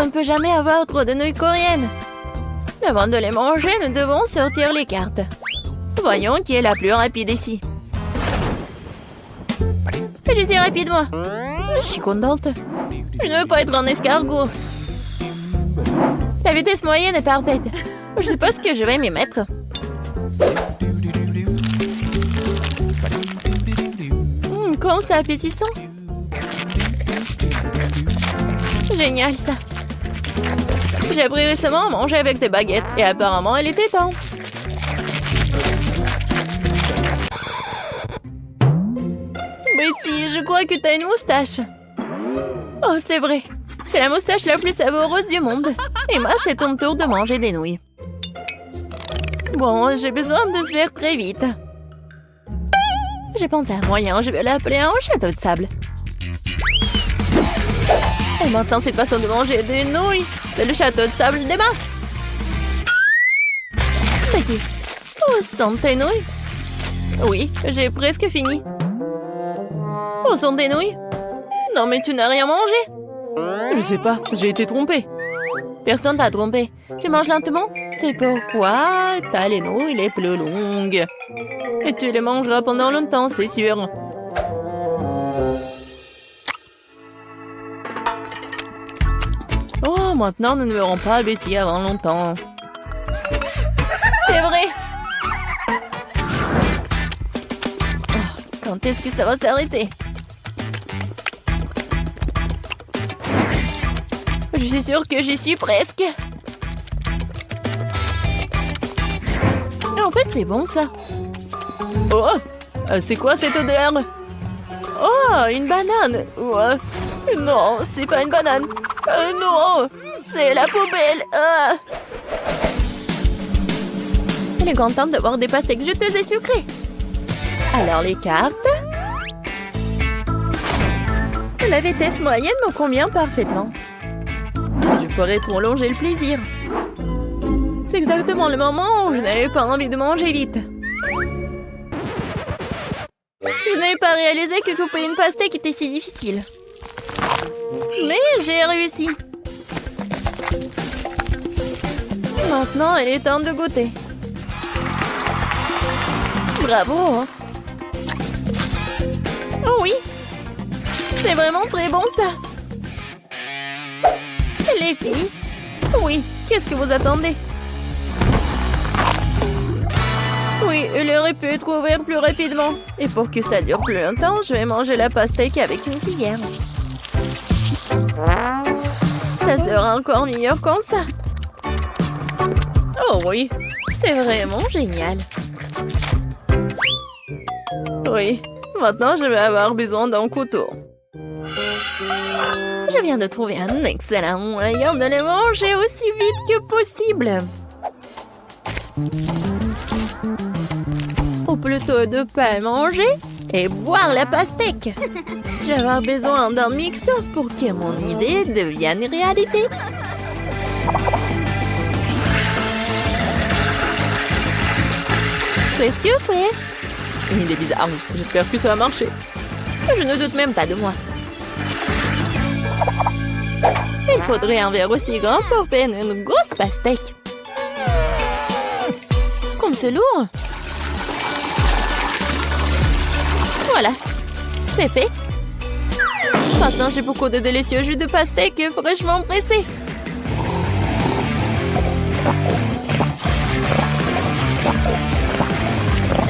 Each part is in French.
On ne peut jamais avoir trop de nouilles coréennes. Mais avant de les manger, nous devons sortir les cartes. Voyons qui est la plus rapide ici. Je suis rapide, moi. Je suis contente. Je ne veux pas être un escargot. La vitesse moyenne est parfaite. Je sais pas ce que je vais m'y mettre. Comment c'est appétissant. Génial, ça. J'ai appris récemment à manger avec des baguettes. Et apparemment, elle était temps. Betty, je crois que t'as une moustache. Oh, c'est vrai. C'est la moustache la plus savoureuse du monde. Emma, c'est ton tour de manger des nouilles. Bon, j'ai besoin de faire très vite. J'ai pensé à un moyen, je vais l'appeler un château de sable. Et maintenant, cette façon de manger des nouilles, c'est le château de sable d'Emma. Betty, où sont tes nouilles? Oui, j'ai presque fini. Où sont tes nouilles? Non, mais tu n'as rien mangé. Je sais pas, j'ai été trompée. Personne t'a trompé. Tu manges lentement? C'est pourquoi t'as les nouilles les plus longues. Et tu les mangeras pendant longtemps, c'est sûr. Oh, maintenant nous ne verrons pas Betty avant longtemps. C'est vrai. Oh, quand est-ce que ça va s'arrêter? Je suis sûre que j'y suis presque. En fait, c'est bon, ça. Oh, c'est quoi cette odeur? Oh, une banane. Non, c'est pas une banane. Non, c'est la poubelle. Elle est contente d'avoir des pastèques juteuses et sucrées. Alors, les cartes. La vitesse moyenne me convient parfaitement. Je pourrais prolonger le plaisir. C'est exactement le moment où je n'avais pas envie de manger vite. Je n'avais pas réalisé que couper une pastèque était si difficile. Mais j'ai réussi. Maintenant, il est temps de goûter. Bravo! Oh oui! C'est vraiment très bon, ça! Les filles? Oui, qu'est-ce que vous attendez? Oui, il aurait pu être ouvert plus rapidement. Et pour que ça dure plus longtemps, je vais manger la pastèque avec une cuillère. Ça sera encore meilleur comme ça. Oh oui, c'est vraiment génial. Oui, maintenant je vais avoir besoin d'un couteau. Je viens de trouver un excellent moyen de les manger aussi vite que possible. Ou plutôt de pas manger et boire la pastèque. Je vais avoir besoin d'un mixeur pour que mon idée devienne réalité. Presque fait. Une idée bizarre. J'espère que ça va marcher. Je ne doute même pas de moi. Il faudrait un verre aussi grand pour faire une grosse pastèque. Comme c'est lourd. Voilà, c'est fait. Maintenant, j'ai beaucoup de délicieux jus de pastèque fraîchement pressés.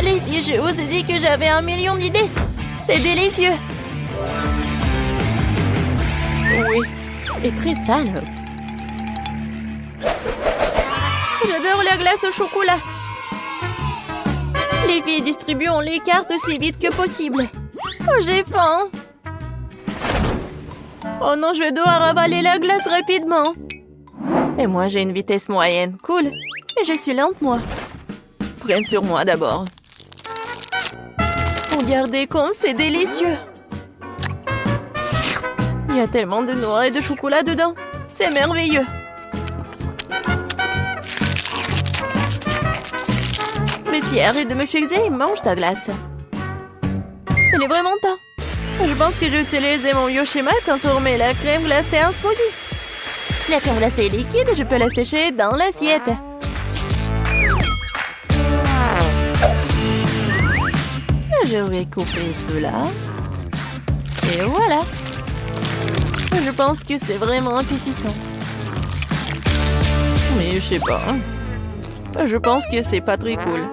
Les filles, je vous ai dit que j'avais 1 million d'idées. C'est délicieux. Oui, et très sale. J'adore la glace au chocolat. Les filles, distribuons les cartes aussi vite que possible. Oh, j'ai faim. Oh non, je vais devoir avaler la glace rapidement. Et moi, j'ai une vitesse moyenne. Cool. Et je suis lente, moi. Prenne sur moi d'abord. Regardez comme c'est délicieux. Il y a tellement de noix et de chocolat dedans. C'est merveilleux. Betty, arrête de me fixer et mange ta glace. Il est vraiment temps. Je pense que j'ai utilisé mon Yoshima à transformer la crème glacée en smoothie. La crème glacée est liquide et je peux la sécher dans l'assiette. Je vais couper cela. Et voilà. Je pense que c'est vraiment appétissant. Mais je sais pas. Je pense que c'est pas très cool.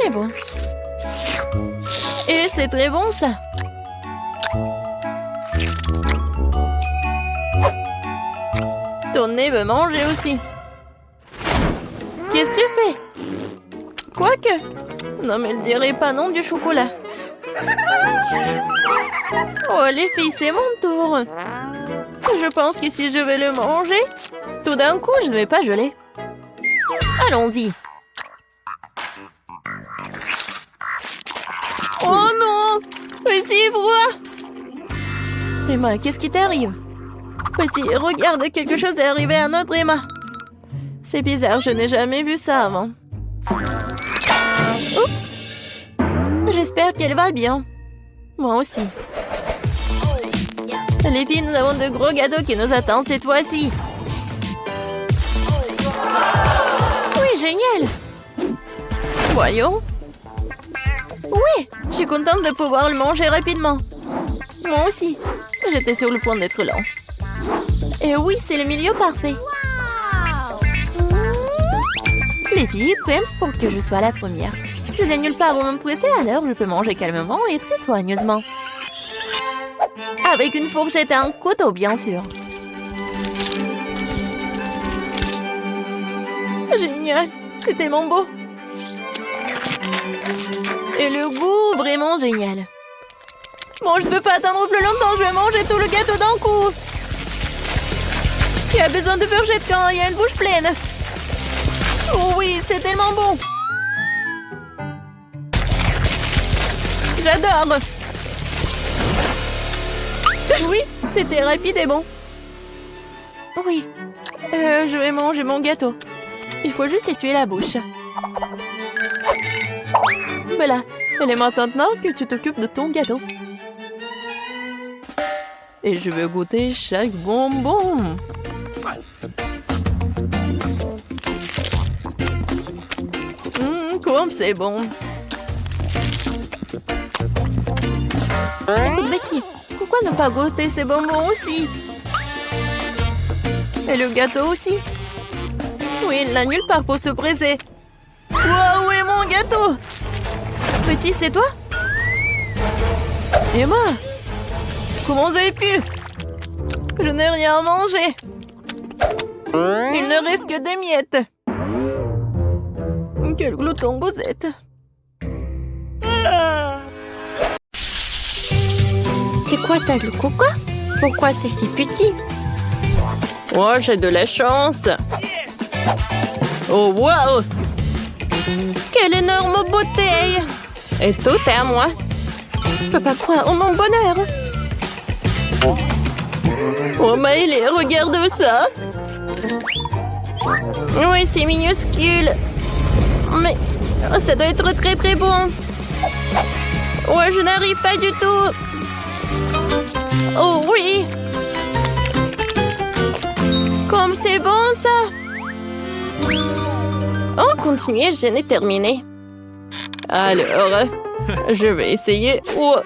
Mais bon. Et c'est très bon ça. Ton nez veut manger aussi. Qu'est-ce que tu fais? Quoique. Non mais ne dirai pas non du chocolat. Oh les filles, c'est mon tour. Je pense que si je vais le manger, tout d'un coup, je ne vais pas geler. Allons-y. Oh non! Mais c'est froid! Emma, qu'est-ce qui t'arrive? Petit, regarde, quelque chose est arrivé à notre Emma. C'est bizarre, je n'ai jamais vu ça avant. Oups! J'espère qu'elle va bien. Moi aussi. Les filles, nous avons de gros gâteaux qui nous attendent cette fois-ci. Oui, génial! Voyons. Oui, je suis contente de pouvoir le manger rapidement. Moi aussi. J'étais sur le point d'être lent. Et oui, c'est le milieu parfait. Les filles, prêtes pour que je sois la première. Je n'ai nulle part où me presser, alors je peux manger calmement et très soigneusement. Avec une fourchette et un couteau, bien sûr. Génial, c'est tellement beau. Et le goût, vraiment génial. Bon, je ne peux pas attendre plus longtemps, je vais manger tout le gâteau d'un coup. Qui a besoin de fourchette quand il y a une bouche pleine? Oh oui, c'est tellement bon. J'adore. Oui, c'était rapide et bon. Oui, je vais manger mon gâteau. Il faut juste essuyer la bouche. Voilà, il est maintenant que tu t'occupes de ton gâteau. Et je veux goûter chaque bonbon. Comme c'est bon. Écoute Betty, pourquoi ne pas goûter ces bonbons aussi? Et le gâteau aussi? Oui, il n'a nulle part pour se presser. Waouh, où est mon gâteau? Petit, c'est toi? Emma? Comment vous avez pu? Je n'ai rien mangé. Il ne reste que des miettes. Quel glouton vous êtes. C'est quoi ça, le coco? Pourquoi c'est si petit? Oh, j'ai de la chance. Oh, wow! Quelle énorme bouteille! Et tout est à moi. Je peux pas croire en mon bonheur. Oh, Maëlé, regarde ça. Oui, c'est minuscule. Mais ça doit être très très bon. Ouais, je n'arrive pas du tout. Oh oui. Comme c'est bon ça. Oh, continuez, je n'ai terminé. Alors, je vais essayer. Oh.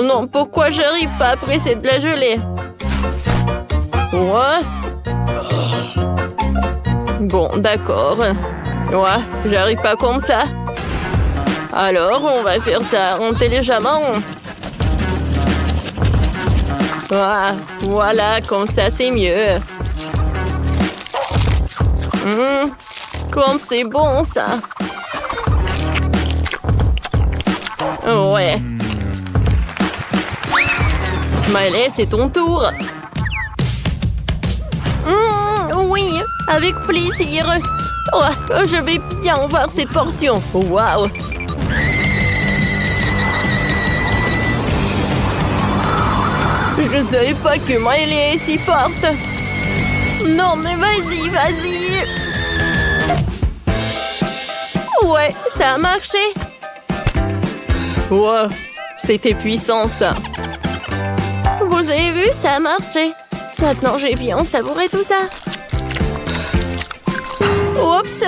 Non, pourquoi j'arrive pas à presser de la gelée? Ouais. Bon, d'accord. Ouais, j'arrive pas comme ça. Alors, on va faire ça intelligemment. Ah, voilà, comme ça, c'est mieux. Comme c'est bon, ça. Ouais. Maëlé, c'est ton tour. Oui, avec plaisir. Oh, je vais bien voir cette portion. Waouh! Je ne savais pas que Maëlé est si forte. Non, mais vas-y, vas-y. Ouais, ça a marché. Wow, c'était puissant, ça. Vous avez vu, ça a marché. Maintenant, j'ai bien savouré tout ça. Oups!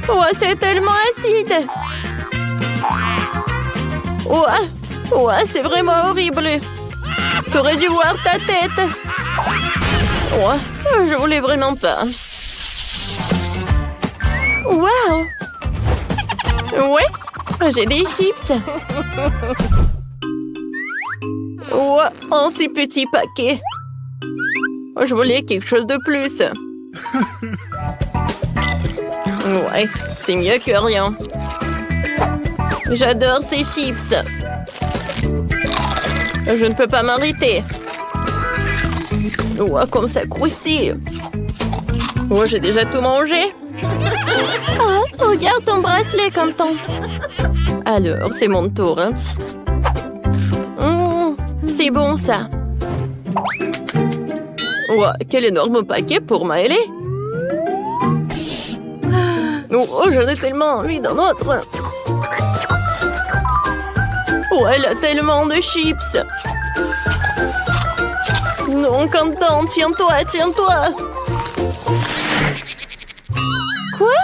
Oh, c'est tellement acide! Ouais, c'est vraiment horrible. T'aurais dû voir ta tête. Ouais, je voulais vraiment pas. Wow! Ouais, j'ai des chips. Ouais, en si petit paquet. Je voulais quelque chose de plus. Ouais, c'est mieux que rien. J'adore ces chips. Je ne peux pas m'arrêter. Ouais, comme ça croustille. Ouais, j'ai déjà tout mangé. Oh, regarde ton bracelet, Quentin. Alors, c'est mon tour. Hein. C'est bon, ça. Ouais, quel énorme paquet pour Maëlée. Oh, j'en ai tellement envie d'un autre. Oh, elle a tellement de chips. Non, Quentin, tiens-toi, tiens-toi. Quoi?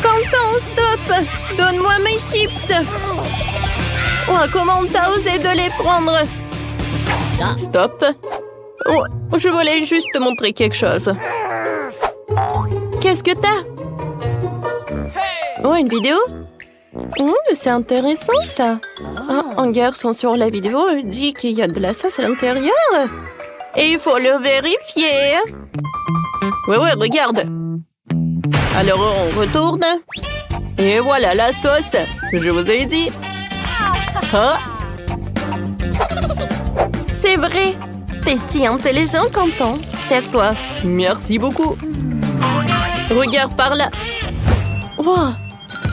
Quentin, stop! Donne-moi mes chips. Oh, comment t'as osé de les prendre? Stop. Oh, je voulais juste te montrer quelque chose. Qu'est-ce que t'as? Oh, une vidéo? C'est intéressant, ça. Un garçon sur la vidéo dit qu'il y a de la sauce à l'intérieur. Et il faut le vérifier. Ouais, regarde. Alors, on retourne. Et voilà la sauce. Je vous ai dit. Ah. C'est vrai. T'es si intelligent, Quentin. C'est toi. Merci beaucoup. Regarde par là. Wow,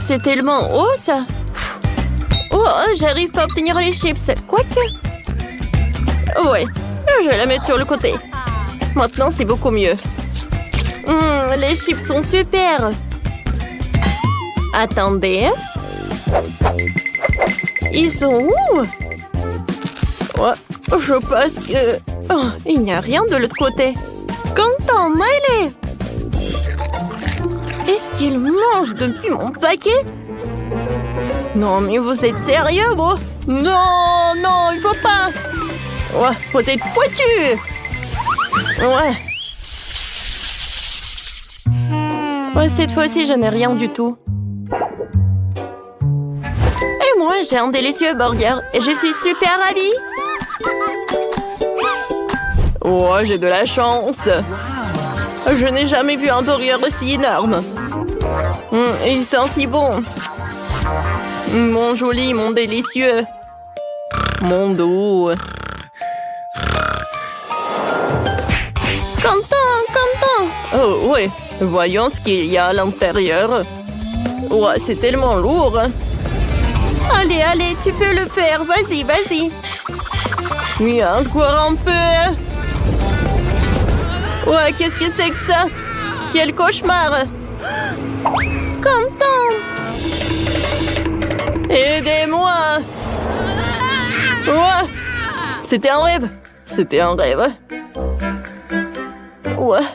c'est tellement haut, ça. Oh, j'arrive pas à obtenir les chips. Quoique. Ouais, je vais la mettre sur le côté. Maintenant, c'est beaucoup mieux. Les chips sont super. Attendez. Ils sont où? Ouais, je pense que... Oh, il n'y a rien de l'autre côté. Quentin, Maëlée! Est-ce qu'il mange depuis mon paquet? Non, mais vous êtes sérieux, bro? Non, il faut pas. Ouais, vous êtes foutus. Ouais, cette fois-ci, je n'ai rien du tout. Et moi, j'ai un délicieux burger et je suis super ravie. Ouais, j'ai de la chance. Je n'ai jamais vu un burger aussi énorme. Il sent si bon. Mon joli, mon délicieux. Mon doux. Quentin. Oh, ouais. Voyons ce qu'il y a à l'intérieur. Ouais, c'est tellement lourd. Allez, tu peux le faire. Vas-y. Oui, encore un peu. Ouais, qu'est-ce que c'est que ça? Quel cauchemar! Quentin! Aidez-moi! Ouais! C'était un rêve! Ouais.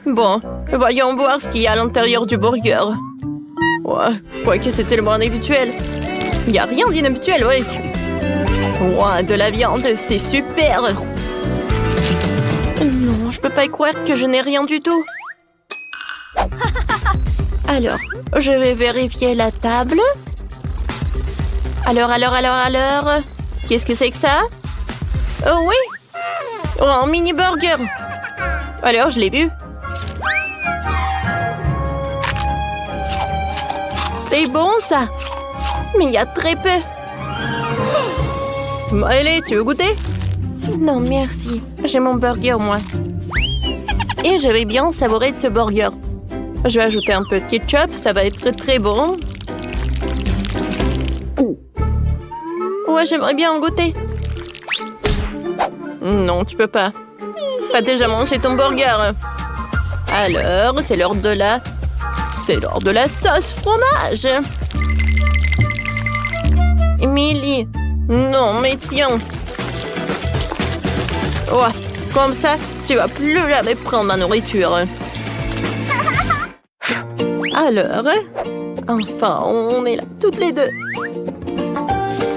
Bon, voyons voir ce qu'il y a à l'intérieur du burger. Ouais, quoique c'est tellement inhabituel. Il n'y a rien d'inhabituel, ouais. Ouais, de la viande, c'est super! Non, je peux pas y croire que je n'ai rien du tout. Alors, je vais vérifier la table. Alors. Qu'est-ce que c'est que ça? Oh oui! Oh, un mini burger. Alors, je l'ai vu. C'est bon, ça. Mais il y a très peu. Allez, tu veux goûter? Non, merci. J'ai mon burger, moi. Et je vais bien savourer de ce burger. Je vais ajouter un peu de ketchup, ça va être très bon. Ouais, j'aimerais bien en goûter. Non, tu peux pas. T'as déjà mangé ton burger. Alors, c'est l'heure de la... sauce fromage. Emily. Non, mais tiens. Ouais, Comme ça, tu vas plus jamais prendre ma nourriture. Alors, enfin, on est là toutes les deux.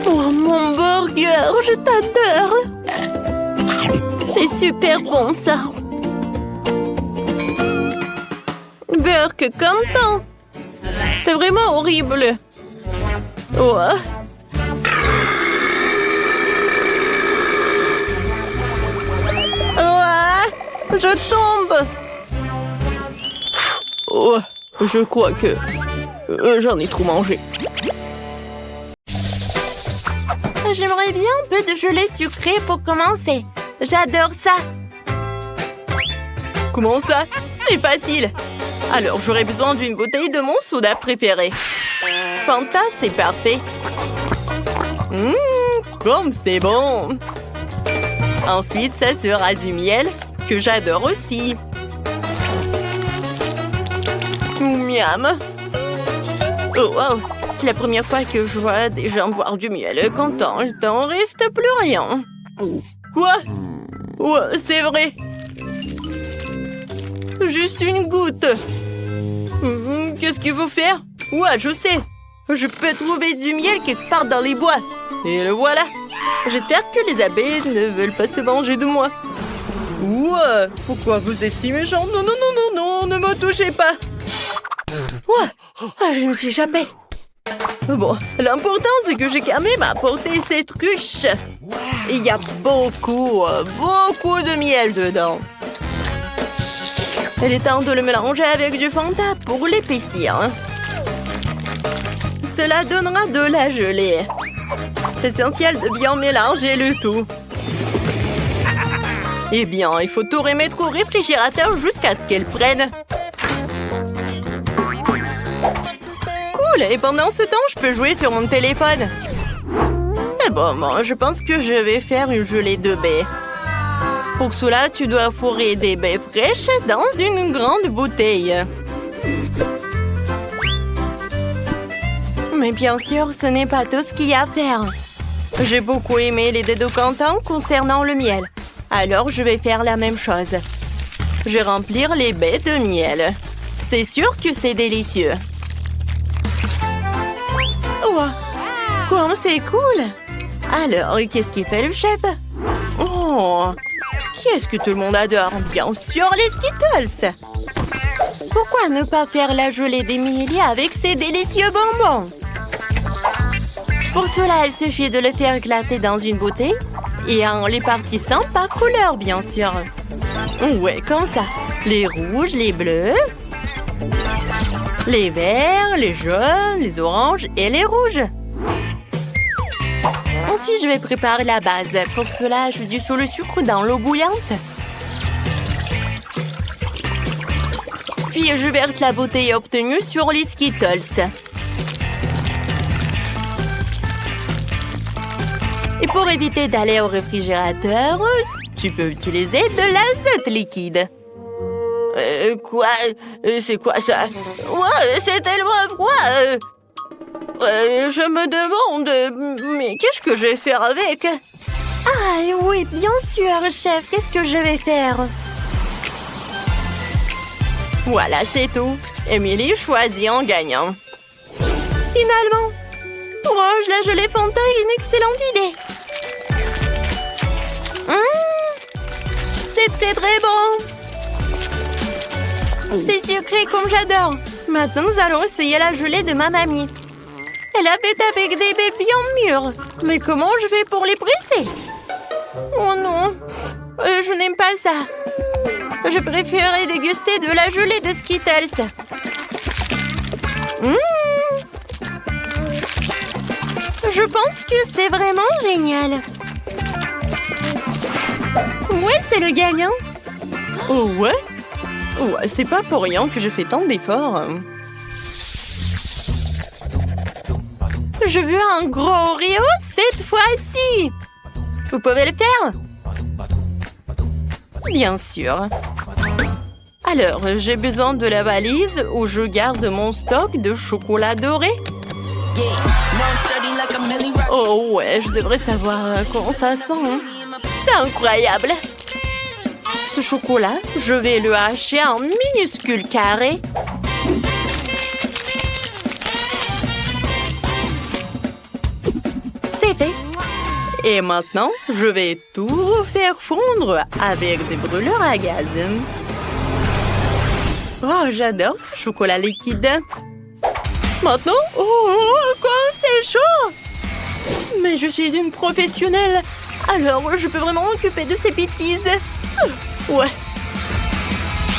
Oh, mon burger, je t'adore. C'est super bon, ça. Burke content. C'est vraiment horrible. Oh. Je tombe. Oh, je crois que j'en ai trop mangé. J'aimerais bien un peu de gelée sucrée pour commencer. J'adore ça. Comment ça? C'est facile. Alors, j'aurais besoin d'une bouteille de mon soda préféré. Fanta, c'est parfait. Comme c'est bon. Ensuite, ça sera du miel, que j'adore aussi. Miam. Oh, wow. C'est la première fois que je vois des gens boire du miel. Quand il t'en reste plus rien. Quoi? Ouais, c'est vrai. Juste une goutte. Qu'est-ce qu'il faut faire? Ouais, je sais. Je peux trouver du miel quelque part dans les bois. Et le voilà. J'espère que les abeilles ne veulent pas se venger de moi. Ouais, pourquoi vous êtes si méchant? Non, non, non, non, non, ne me touchez pas. Ouais, je me suis échappée. Bon, l'important, c'est que j'ai quand même apporté cette ruche. Il y a beaucoup de miel dedans. Il est temps de le mélanger avec du Fanta pour l'épaissir. Cela donnera de la gelée. Essentiel de bien mélanger le tout. Eh bien, il faut tout remettre au réfrigérateur jusqu'à ce qu'elle prenne. Cool! Et pendant ce temps, je peux jouer sur mon téléphone. Mais bon, je pense que je vais faire une gelée de baies. Pour cela, tu dois fourrer des baies fraîches dans une grande bouteille. Mais bien sûr, ce n'est pas tout ce qu'il y a à faire. J'ai beaucoup aimé les dés de Quentin concernant le miel. Alors, je vais faire la même chose. Je vais remplir les baies de miel. C'est sûr que c'est délicieux. Wow. Quoi, c'est cool. Alors, qu'est-ce qu'il fait le chef? Oh, qu'est-ce que tout le monde adore? Bien sûr, les Skittles. Pourquoi ne pas faire la gelée d'Emilie avec ces délicieux bonbons? Pour cela, il suffit de le faire éclater dans une bouteille et en les partissant par couleur, bien sûr. Ouais, comme ça. Les rouges, les bleus, les verts, les jaunes, les oranges et les rouges. Ensuite, je vais préparer la base. Pour cela, je dissous le sucre dans l'eau bouillante. Puis, je verse la bouteille obtenue sur les Skittles. Et pour éviter d'aller au réfrigérateur, tu peux utiliser de l'azote liquide. Quoi? C'est quoi ça? Ouais, c'est tellement froid. Je me demande, mais qu'est-ce que je vais faire avec? Ah oui, bien sûr, chef. Qu'est-ce que je vais faire? Voilà, c'est tout. Emily choisit en gagnant. Finalement, la gelée Fanta est une excellente idée. C'est très très bon. C'est sucré comme j'adore. Maintenant, nous allons essayer la gelée de ma mamie. Elle a fait avec des baies bien mûres. Mais comment je fais pour les presser? Oh non, je n'aime pas ça. Je préférerais déguster de la gelée de Skittles. Je pense que c'est vraiment génial. Ouais, c'est le gagnant. Oh ouais? Ouais, c'est pas pour rien que je fais tant d'efforts. Je veux un gros Oreo cette fois-ci. Vous pouvez le faire? Bien sûr. Alors, j'ai besoin de la valise où je garde mon stock de chocolat doré. Oh ouais, je devrais savoir comment ça sent. C'est incroyable. ce chocolat, je vais le hacher en minuscules carrés. C'est fait. Et maintenant, je vais tout faire fondre avec des brûleurs à gaz. Oh, j'adore ce chocolat liquide. Maintenant, comme c'est chaud! Mais je suis une professionnelle, alors je peux vraiment m'occuper de ces bêtises. Ouais.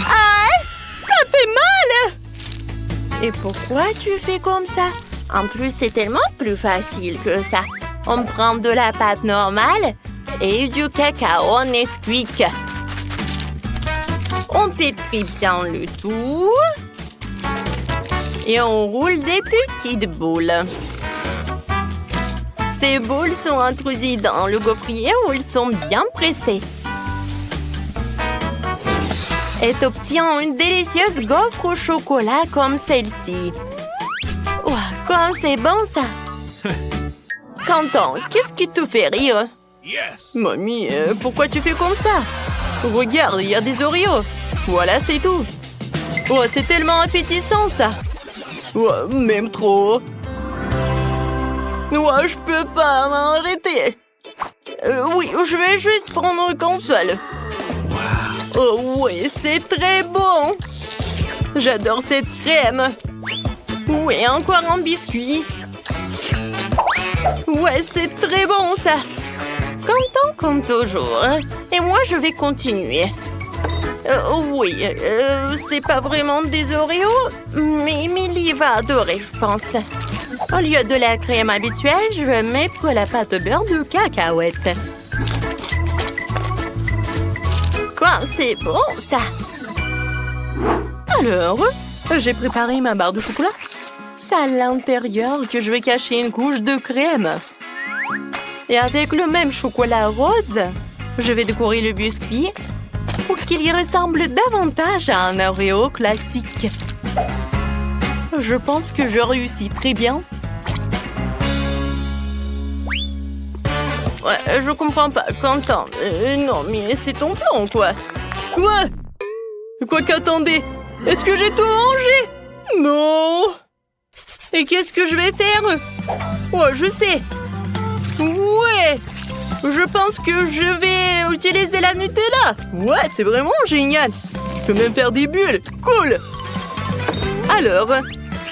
Ah, ça fait mal! Et pourquoi tu fais comme ça? En plus, c'est tellement plus facile que ça. On prend de la pâte normale et du cacao Nesquik. On pétrit bien le tout. Et on roule des petites boules. Ces boules sont introduites dans le gaufrier où ils sont bien pressés. Et obtient une délicieuse gaufre au chocolat comme celle-ci. Wow, comme c'est bon ça! Quentin, qu'est-ce qui te fait rire? Yes. Mamie, pourquoi tu fais comme ça? Regarde, il y a des Oreos. Voilà, c'est tout. Oh, c'est tellement appétissant ça. Ouais, même trop. Ouais, je peux pas m'arrêter. Oui, je vais juste prendre comme seul. Oh oui, c'est très bon. J'adore cette crème. Oui, encore un biscuit. Ouais, c'est très bon ça. Content comme toujours. Et moi, je vais continuer. Oui, c'est pas vraiment des Oreos, mais Emily va adorer, je pense. Au lieu de la crème habituelle, je vais mettre la pâte beurre de cacahuète. Quoi, c'est bon ça. Alors, j'ai préparé ma barre de chocolat. C'est à l'intérieur que je vais cacher une couche de crème. Et avec le même chocolat rose, je vais décorer le biscuit pour qu'il y ressemble davantage à un Oreo classique. Je pense que je réussis très bien. Ouais, je comprends pas, Quentin. Non, mais c'est ton plan, quoi. Quoi? Quoi qu'attendez? Est-ce que j'ai tout mangé? Non! Et qu'est-ce que je vais faire? Oh, je sais. Ouais! Je pense que je vais utiliser la Nutella. Ouais, c'est vraiment génial. Je peux même faire des bulles. Cool! Alors,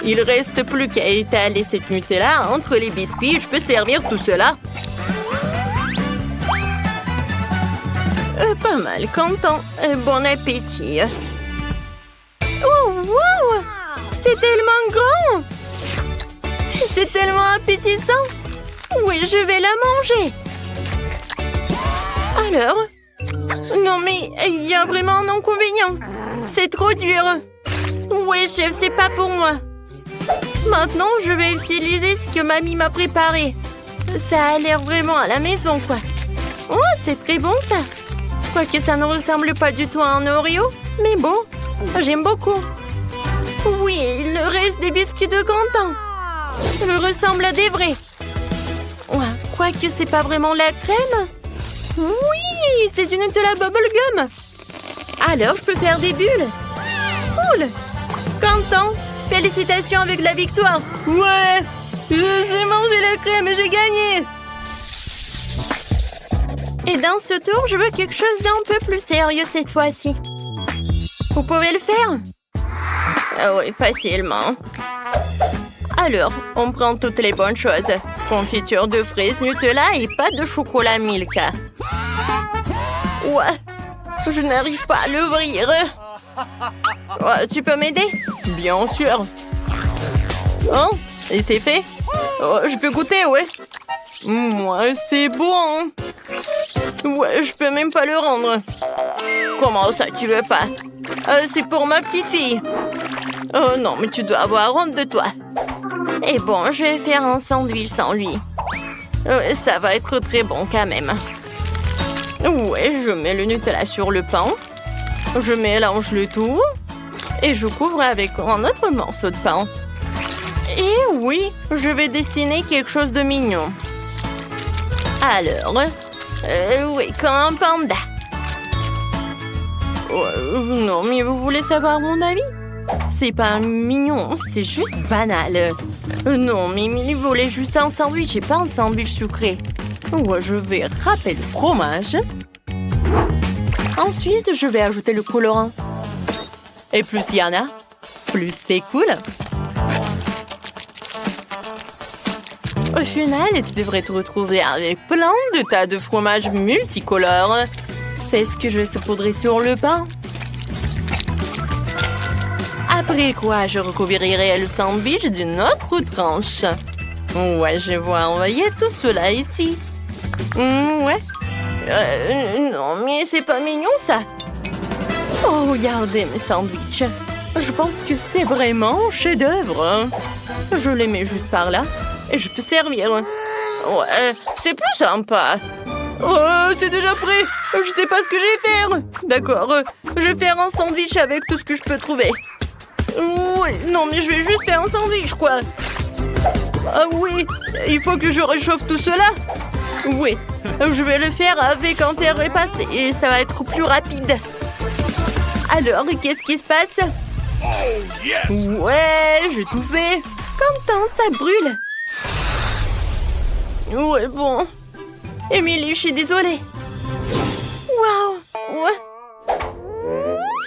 il reste plus qu'à étaler cette Nutella entre les biscuits. Je peux servir tout cela. Pas mal, Quentin. Bon appétit. Oh, wow! C'est tellement grand! C'est tellement appétissant! Oui, je vais la manger! Alors? Non, mais il y a vraiment un inconvénient. C'est trop dur. Oui, chef, c'est pas pour moi. Maintenant, je vais utiliser ce que mamie m'a préparé. Ça a l'air vraiment à la maison, quoi. Oh, c'est très bon, ça. Quoique ça ne ressemble pas du tout à un Oreo. Mais bon, j'aime beaucoup. Oui, le reste des biscuits de Quentin me ressemble à des vrais. Ouais, quoique c'est pas vraiment la crème. Oui, c'est du Nutella bubblegum. Alors, je peux faire des bulles. Cool. Quentin, félicitations avec la victoire. Ouais, j'ai mangé la crème et j'ai gagné. Et dans ce tour, je veux quelque chose d'un peu plus sérieux cette fois-ci. Vous pouvez le faire? Ah oui, facilement. Alors, on prend toutes les bonnes choses. Confiture de fraises, Nutella et pâte de chocolat Milka. Ouais, je n'arrive pas à l'ouvrir. Ouais, tu peux m'aider? Bien sûr. Oh, et c'est fait? Oh, je peux goûter, ouais. Ouais, c'est bon. Ouais, je peux même pas le rendre. Comment ça, tu veux pas? C'est pour ma petite fille. Oh non, mais tu dois avoir honte de toi. Et bon, je vais faire un sandwich sans lui. Ça va être très bon quand même. Ouais, je mets le Nutella sur le pain. Je mélange le tout. Et je couvre avec un autre morceau de pain. Et oui, je vais dessiner quelque chose de mignon. Alors, oui, comme un panda. Non, mais vous voulez savoir mon avis? C'est pas mignon, c'est juste banal. Non, mais il voulait juste un sandwich et pas un sandwich sucré. Ouais, je vais râper le fromage. Ensuite, je vais ajouter le colorant. Et plus il y en a, plus c'est cool. Au final, tu devrais te retrouver avec plein de tas de fromages multicolores. C'est ce que je vais saupoudrer sur le pain. Après quoi, je recouvrirai le sandwich d'une autre tranche. Ouais, je vais envoyer tout cela ici. Ouais. Non, mais c'est pas mignon, ça. Oh, regardez mes sandwichs. Je pense que c'est vraiment un chef-d'œuvre. Je les mets juste par là et je peux servir. Ouais, c'est plus sympa. Oh, c'est déjà prêt. Je sais pas ce que je vais faire. D'accord, je vais faire un sandwich avec tout ce que je peux trouver. Ouais, non, mais je vais juste faire un sandwich, quoi. Ah oui, il faut que je réchauffe tout cela. Oui, je vais le faire avec un terre repassé et ça va être plus rapide. Alors, qu'est-ce qui se passe? Ouais, j'ai tout fait. Quentin, ça brûle. Ouais, bon. Émilie, je suis désolée. Waouh, ouais.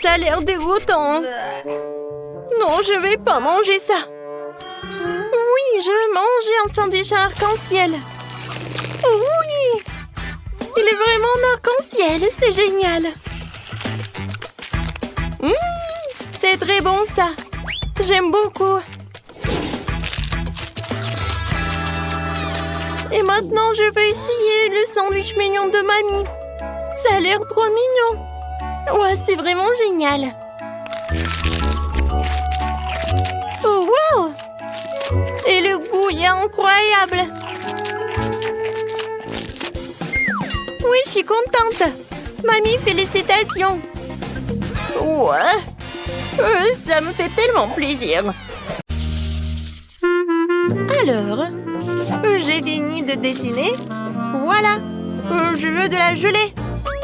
Ça a l'air dégoûtant. Non, je vais pas manger ça. Oui, je veux manger un sandwich arc-en-ciel. Oui, il est vraiment en arc-en-ciel, c'est génial. C'est très bon ça. J'aime beaucoup. Et maintenant, je veux essayer le sandwich mignon de mamie. Ça a l'air trop mignon. Ouais, c'est vraiment génial. Oh, wow! Et le goût est incroyable. Oui, je suis contente. Mamie, félicitations. Ouais. Ça me fait tellement plaisir. Alors, j'ai fini de dessiner. Voilà. Je veux de la gelée.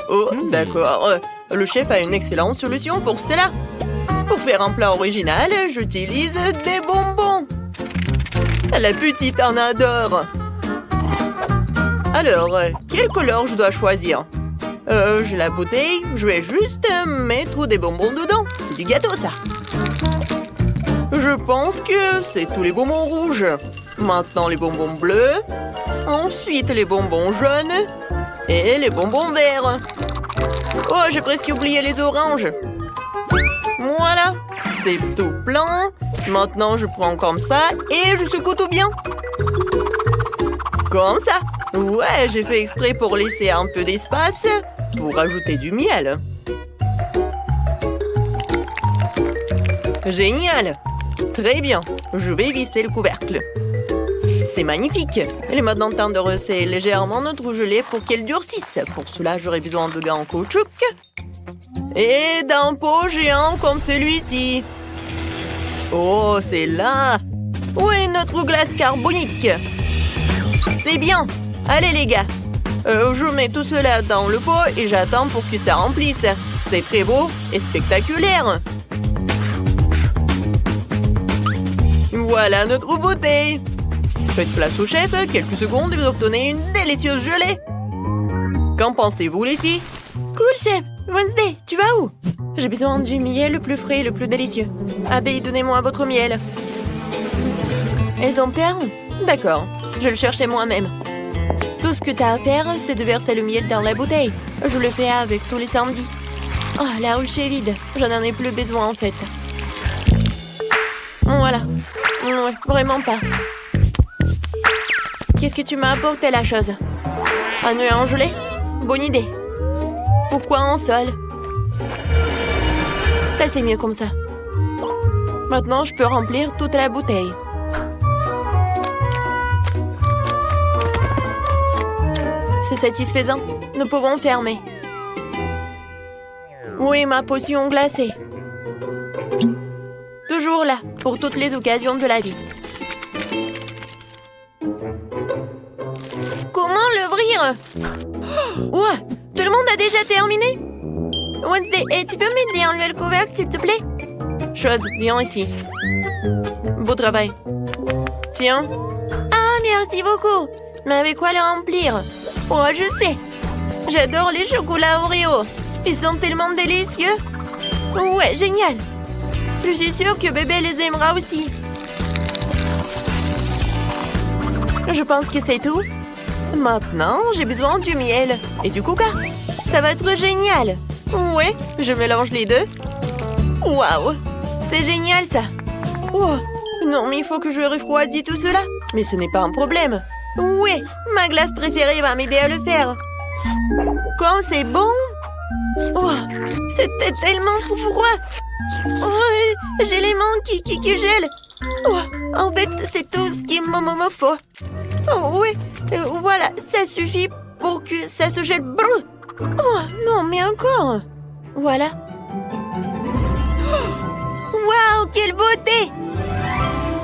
Oh, d'accord. Le chef a une excellente solution pour cela. Pour faire un plat original, j'utilise des bonbons. La petite en adore. Alors, quelle couleur je dois choisir? J'ai la bouteille, je vais juste mettre des bonbons dedans. C'est du gâteau, ça. Je pense que c'est tous les bonbons rouges. Maintenant, les bonbons bleus. Ensuite, les bonbons jaunes. Et les bonbons verts. Oh, j'ai presque oublié les oranges. Voilà, c'est tout blanc. Maintenant, je prends comme ça et je secoue tout bien. Comme ça. Ouais, j'ai fait exprès pour laisser un peu d'espace pour ajouter du miel. Génial. Très bien. Je vais visser le couvercle. C'est magnifique. Il est maintenant temps de resserrer légèrement notre gelée pour qu'elle durcisse. Pour cela, j'aurai besoin de gants en caoutchouc et d'un pot géant comme celui-ci. Oh, c'est là. Où est notre glace carbonique? C'est bien. Allez, les gars. Je mets tout cela dans le pot et j'attends pour que ça remplisse. C'est très beau et spectaculaire. Voilà notre bouteille. Faites place au chef, quelques secondes et vous obtenez une délicieuse gelée. Qu'en pensez-vous, les filles? Cool, chef. Wednesday, tu vas où? J'ai besoin du miel le plus frais et le plus délicieux. Abeille, donnez-moi votre miel. Exemplaire? D'accord, je vais le chercher moi-même. Tout ce que t'as à faire, c'est de verser le miel dans la bouteille. Je le fais avec tous les samedis. Oh, la ruche est vide. J'en ai plus besoin, en fait. Voilà. Ouais, vraiment pas. Qu'est-ce que tu m'as apporté, la chose? Un œuf en gelée? Bonne idée. Pourquoi un seul? Ça, c'est mieux comme ça. Maintenant, je peux remplir toute la bouteille. C'est satisfaisant. Nous pouvons fermer. Oui, ma potion glacée. Toujours là, pour toutes les occasions de la vie. Comment l'ouvrir? Ouais, tout le monde a déjà terminé? Wednesday, tu peux m'aider à enlever le couvercle, s'il te plaît? Chose, viens ici. Beau travail. Tiens. Ah, merci beaucoup. Mais avec quoi le remplir? Oh, je sais. J'adore les chocolats Oreo. Ils sont tellement délicieux. Ouais, génial. Je suis sûre que bébé les aimera aussi. Je pense que c'est tout. Maintenant, j'ai besoin du miel et du coca. Ça va être génial. Ouais, je mélange les deux. Waouh, c'est génial ça. Oh, non, mais il faut que je refroidisse tout cela. Mais ce n'est pas un problème. Ouais, ma glace préférée va m'aider à le faire. Quand c'est bon. Oh, c'était tellement froid. Oh, j'ai les mains qui gèlent. Oh, en fait, c'est tout ce qu'il me faut. Oh, oui, voilà, ça suffit pour que ça se gèle. Oh, non, mais encore. Voilà. Waouh, quelle beauté!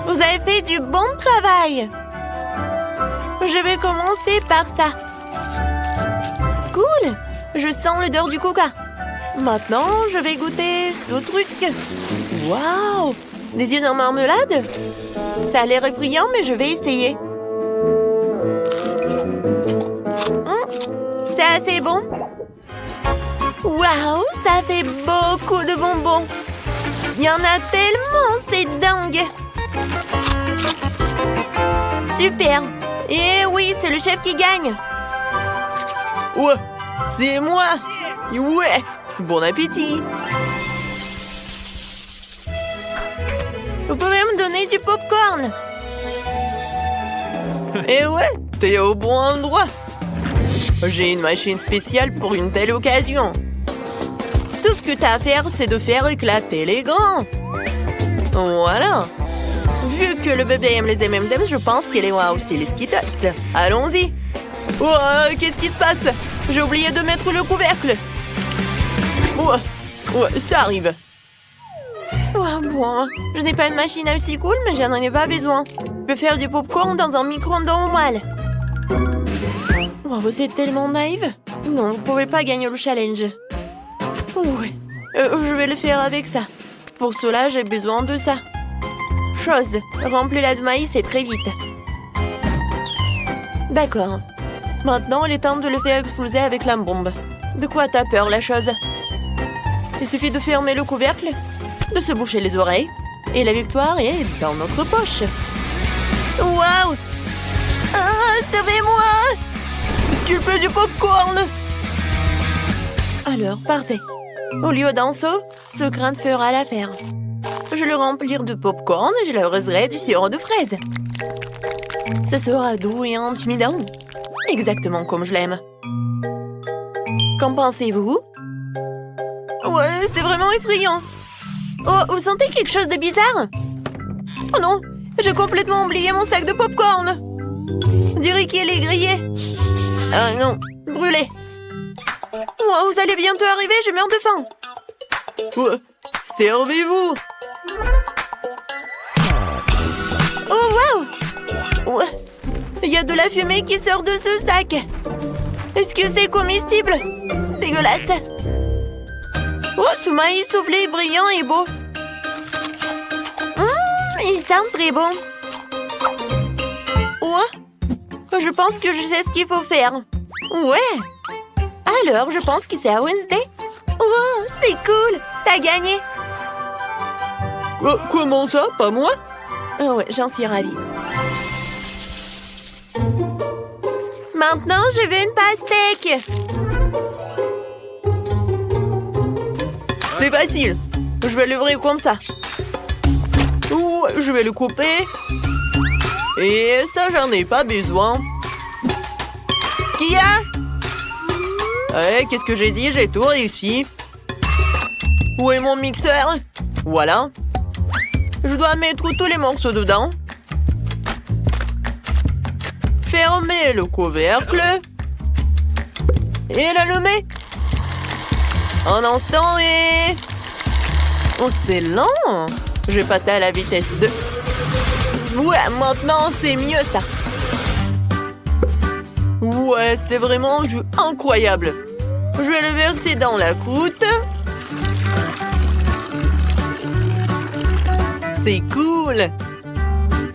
Vous avez fait du bon travail. Je vais commencer par ça. Cool! Je sens l'odeur du coca. Maintenant, je vais goûter ce truc. Waouh! Des yeux en marmelade? Ça a l'air effrayant, mais je vais essayer. C'est assez bon. Waouh, ça fait beaucoup de bonbons. Il y en a tellement, c'est dingue. Super. Et oui, c'est le chef qui gagne. Ouais, c'est moi. Ouais, bon appétit. Vous pouvez me donner du popcorn? Et ouais, t'es au bon endroit. J'ai une machine spéciale pour une telle occasion. Tout ce que t'as à faire, c'est de faire éclater les grands. Voilà. Vu que le bébé aime les M&M's, je pense qu'il aimera aussi les Skittles. Allons-y. Oh, qu'est-ce qui se passe? J'ai oublié de mettre le couvercle. Ouais, ça arrive. Oh, bon, je n'ai pas une machine aussi cool, mais je n'en ai pas besoin. Je peux faire du popcorn dans un micro-ondes normal. Oh, vous êtes tellement naïve. Non, vous ne pouvez pas gagner le challenge. Ouais, je vais le faire avec ça. Pour cela, j'ai besoin de ça. Chose, remplis-la de maïs et très vite. D'accord. Maintenant, il est temps de le faire exploser avec la bombe. De quoi t'as peur, la chose? Il suffit de fermer le couvercle, de se boucher les oreilles, et la victoire est dans notre poche. Waouh! Ah, sauvez-moi! Sculpter du popcorn! Alors, parfait. Au lieu d'un seau, ce grain fera l'affaire. Je le remplir de popcorn et je l'arroserai du sirop de fraise. Ce sera doux et intimidant. Exactement comme je l'aime. Qu'en pensez-vous? Ouais, c'est vraiment effrayant. Oh, vous sentez quelque chose de bizarre? Oh non, j'ai complètement oublié mon sac de popcorn. On dirait qu'il est grillé. Ah non, brûlé. Oh, vous allez bientôt arriver, je meurs de faim. Ouais, servez-vous. Oh, waouh! Ouais, il y a de la fumée qui sort de ce sac. Est-ce que c'est comestible? Dégueulasse. Oh, ce maïs soufflé brillant et beau. Il sent très bon. Ouais, je pense que je sais ce qu'il faut faire. Ouais. Alors, je pense que c'est à Wednesday. Oh, c'est cool. T'as gagné. Comment ça? Pas moi? Oh ouais, j'en suis ravie. Maintenant, je veux une pastèque. C'est facile. Je vais l'ouvrir comme ça. Ouh, je vais le couper. Et ça, j'en ai pas besoin. Qui a? Qu'est-ce que j'ai dit? J'ai tout réussi. Où est mon mixeur? Voilà. Je dois mettre tous les morceaux dedans. Fermer le couvercle. Et l'allumer. Un instant et... Oh, c'est lent. Je vais passer à la vitesse 2. Ouais, maintenant, c'est mieux, ça. Ouais, c'est vraiment un jus incroyable. Je vais le verser dans la croûte. C'est cool.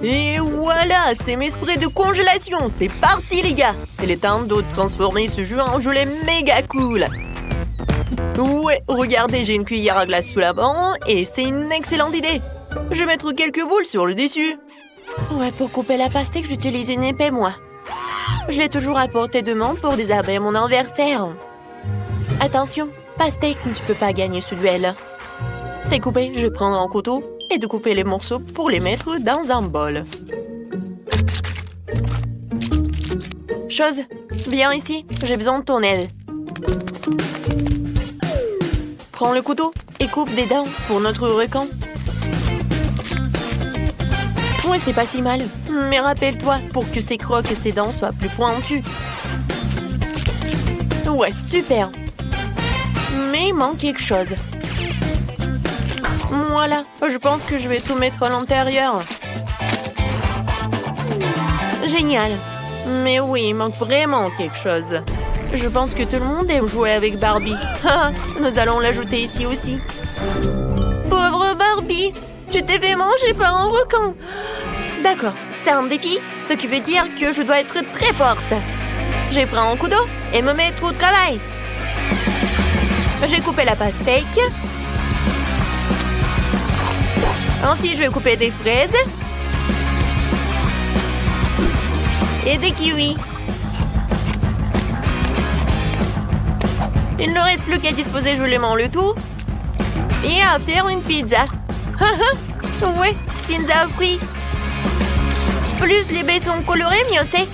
Et voilà, c'est mes sprays de congélation. C'est parti, les gars. Il est temps de transformer ce jeu en gelée méga cool. Ouais, regardez, j'ai une cuillère à glace sous la banc et c'est une excellente idée. Je vais mettre quelques boules sur le dessus. Ouais, pour couper la pastèque, j'utilise une épée, moi. Je l'ai toujours à portée de main pour désarmer mon adversaire. Attention, pastèque, tu peux pas gagner ce duel. C'est coupé, je vais prendre un couteau et de couper les morceaux pour les mettre dans un bol. Chose, viens ici, j'ai besoin de ton aide. Prends le couteau et coupe des dents pour notre requin. Ouais, c'est pas si mal. Mais rappelle-toi, pour que ses crocs et ses dents soient plus pointues. Ouais, super. Mais il manque quelque chose. Voilà, je pense que je vais tout mettre à l'intérieur. Génial. Mais oui, il manque vraiment quelque chose. Je pense que tout le monde aime jouer avec Barbie. Nous allons l'ajouter ici aussi. Pauvre Barbie, tu t'es fait manger par un requin. D'accord, c'est un défi, ce qui veut dire que je dois être très forte. Je vais prendre un couteau et me mettre au travail. J'ai coupé la pastèque. Ensuite, je vais couper des fraises. Et des kiwis. Il ne reste plus qu'à disposer joliment le tout. Et à faire une pizza. Ouais, pizza frite. Plus les baies sont colorées, mieux c'est.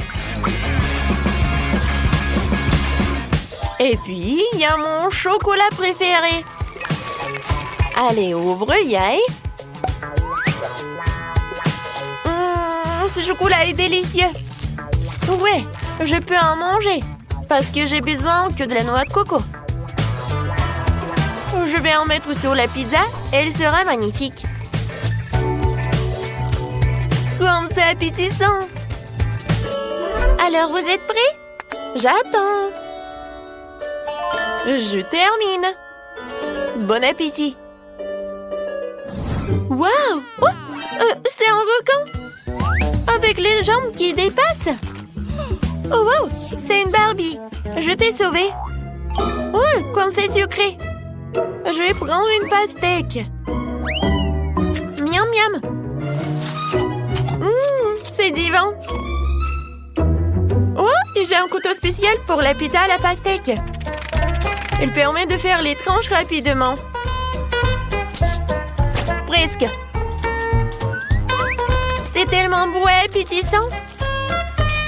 Et puis, il y a mon chocolat préféré. Allez, ouvre, yaï. Ce chocolat est délicieux. Ouais, je peux en manger. Parce que j'ai besoin que de la noix de coco. Je vais en mettre sur la pizza et elle sera magnifique. Comme c'est appétissant. Alors, vous êtes prêts? J'attends. Je termine. Bon appétit. Waouh! Oh, c'est un requin. Avec les jambes qui dépassent. Oh wow! C'est une Barbie. Je t'ai sauvée. Oh, comme c'est sucré. Je vais prendre une pastèque. Miam miam. C'est divin. Oh, et j'ai un couteau spécial pour la pizza à la pastèque. Il permet de faire les tranches rapidement. Presque. C'est tellement beau et appétissant.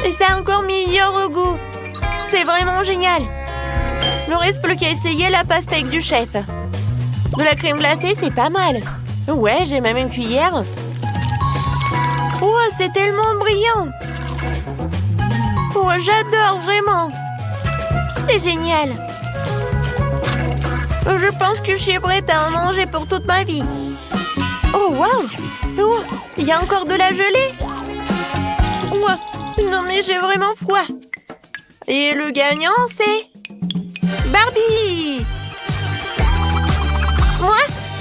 Et c'est encore meilleur au goût. C'est vraiment génial. Il ne reste plus qu'à essayer la pastèque du chef. De la crème glacée, c'est pas mal. Ouais, j'ai même une cuillère. Oh, c'est tellement brillant. Oh, j'adore vraiment. C'est génial. Je pense que je suis prête à en manger pour toute ma vie. Oh, wow. Oh, il y a encore de la gelée. Oh, non, mais j'ai vraiment froid. Et le gagnant, c'est... Barbie! Moi?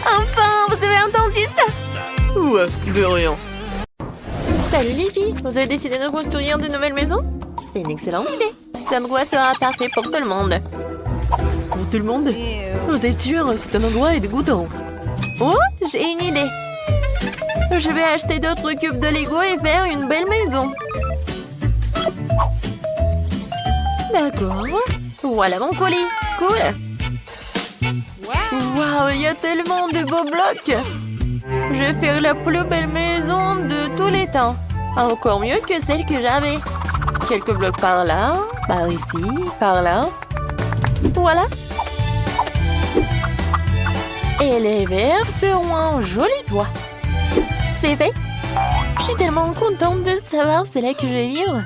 Enfin, vous avez entendu ça? Ouais, de rien. Salut les filles, vous avez décidé de construire de nouvelles maisons? C'est une excellente idée. Cet endroit sera parfait pour tout le monde. Pour tout le monde? Vous êtes sûr, c'est un endroit et dégoûtant. Oh, j'ai une idée. Je vais acheter d'autres cubes de Lego et faire une belle maison. D'accord. Voilà mon colis. Cool. Waouh, il y a tellement de beaux blocs. Je vais faire la plus belle maison de tous les temps. Encore mieux que celle que j'avais. Quelques blocs par là, par ici, par là. Voilà. Et les verres feront un joli toit. C'est fait. Je suis tellement contente de savoir c'est là que je vais vivre.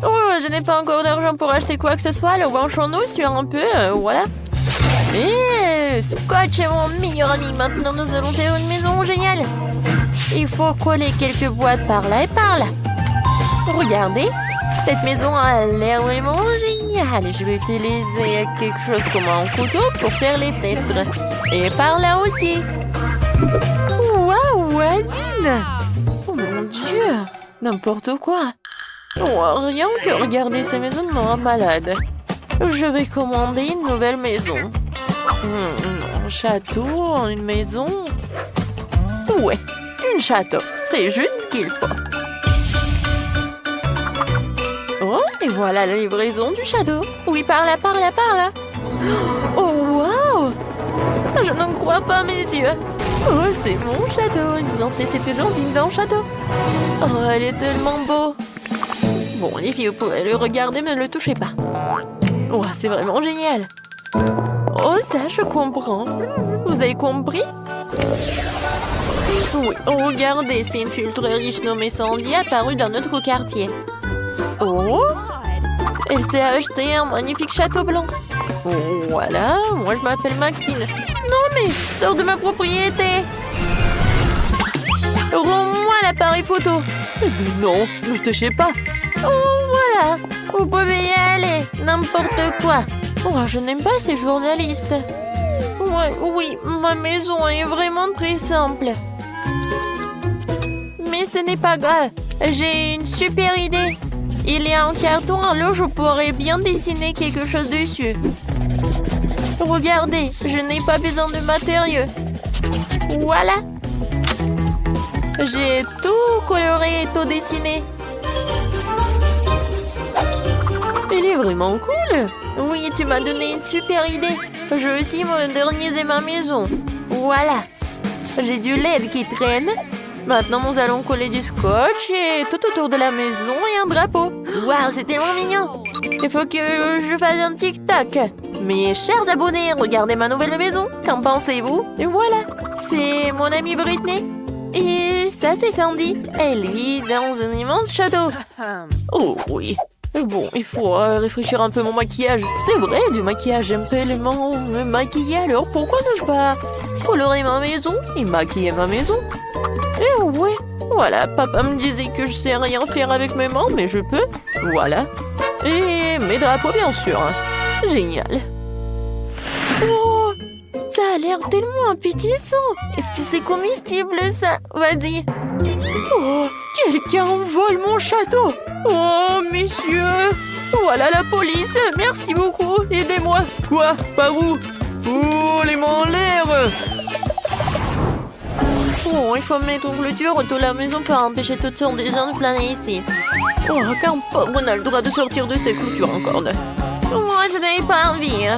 Oh, je n'ai pas encore d'argent pour acheter quoi que ce soit. Alors branchons-nous sur un peu, voilà. Et Scotch est mon meilleur ami. Maintenant, nous allons faire une maison géniale. Il faut coller quelques boîtes par là et par là. Regardez, cette maison a l'air vraiment géniale. Je vais utiliser quelque chose comme un couteau pour faire les fenêtres. Et par là aussi. Waouh, voisine! Oh mon Dieu! N'importe quoi! Oh, rien que regarder ces maisons me rend malade. Je vais commander une nouvelle maison. Un château, une maison... Ouais, un château. C'est juste ce qu'il faut. Oh, et voilà la livraison du château. Oui, par là, par là, par là. Oh, waouh! Je n'en crois pas mes yeux. Oh, c'est mon château. Une fiancée, c'est toujours digne d'un château. Oh, elle est tellement beau. Bon, les filles, vous pouvez le regarder, mais ne le touchez pas. Oh, c'est vraiment génial. Oh, ça, je comprends. Vous avez compris? Oui, oh, regardez, c'est une fille ultra riche nommée Sandy apparue dans notre quartier. Oh! Elle s'est acheté un magnifique château blanc. Oh, voilà, moi je m'appelle Maxine. Non mais, sors de ma propriété! Rends-moi l'appareil photo. Mais non, ne touchez pas. Oh, voilà, vous pouvez y aller, n'importe quoi. Oh, je n'aime pas ces journalistes. Ouais, oui, ma maison est vraiment très simple. Mais ce n'est pas grave, j'ai une super idée. Il y a un carton, alors je pourrais bien dessiner quelque chose dessus. Regardez, je n'ai pas besoin de matériaux. Voilà. J'ai tout coloré et tout dessiné. Il est vraiment cool. Oui, tu m'as donné une super idée. Je vais aussi moderniser ma maison. Voilà. J'ai du LED qui traîne. Maintenant, nous allons coller du scotch et tout autour de la maison et un drapeau. Waouh, c'est tellement mignon. Il faut que je fasse un TikTok. Mes chers abonnés, regardez ma nouvelle maison. Qu'en pensez-vous? Et voilà, c'est mon amie Britney. Et ça, c'est Sandy. Elle vit dans un immense château. Oh oui. Bon, il faut réfléchir un peu mon maquillage. C'est vrai, du maquillage, j'aime tellement me maquiller. Alors pourquoi ne pas colorer ma maison et maquiller ma maison? Et ouais, voilà, papa me disait que je sais rien faire avec mes mains, mais je peux. Voilà. Et mes drapeaux, bien sûr. Génial. Oh, ça a l'air tellement appétissant. Est-ce que c'est comestible, ça? Vas-y. Oh, quelqu'un vole mon château. Oh, messieurs. Voilà la police. Merci beaucoup. Aidez-moi. Quoi? Par où? Oh, les mains en l'air. Oh, il faut mettre une clôture autour de la maison pour empêcher toutes sortes de gens de flâner ici. Oh, qu'un pauvre n'a le droit de sortir de cette clôture encore. Moi, je n'ai pas envie.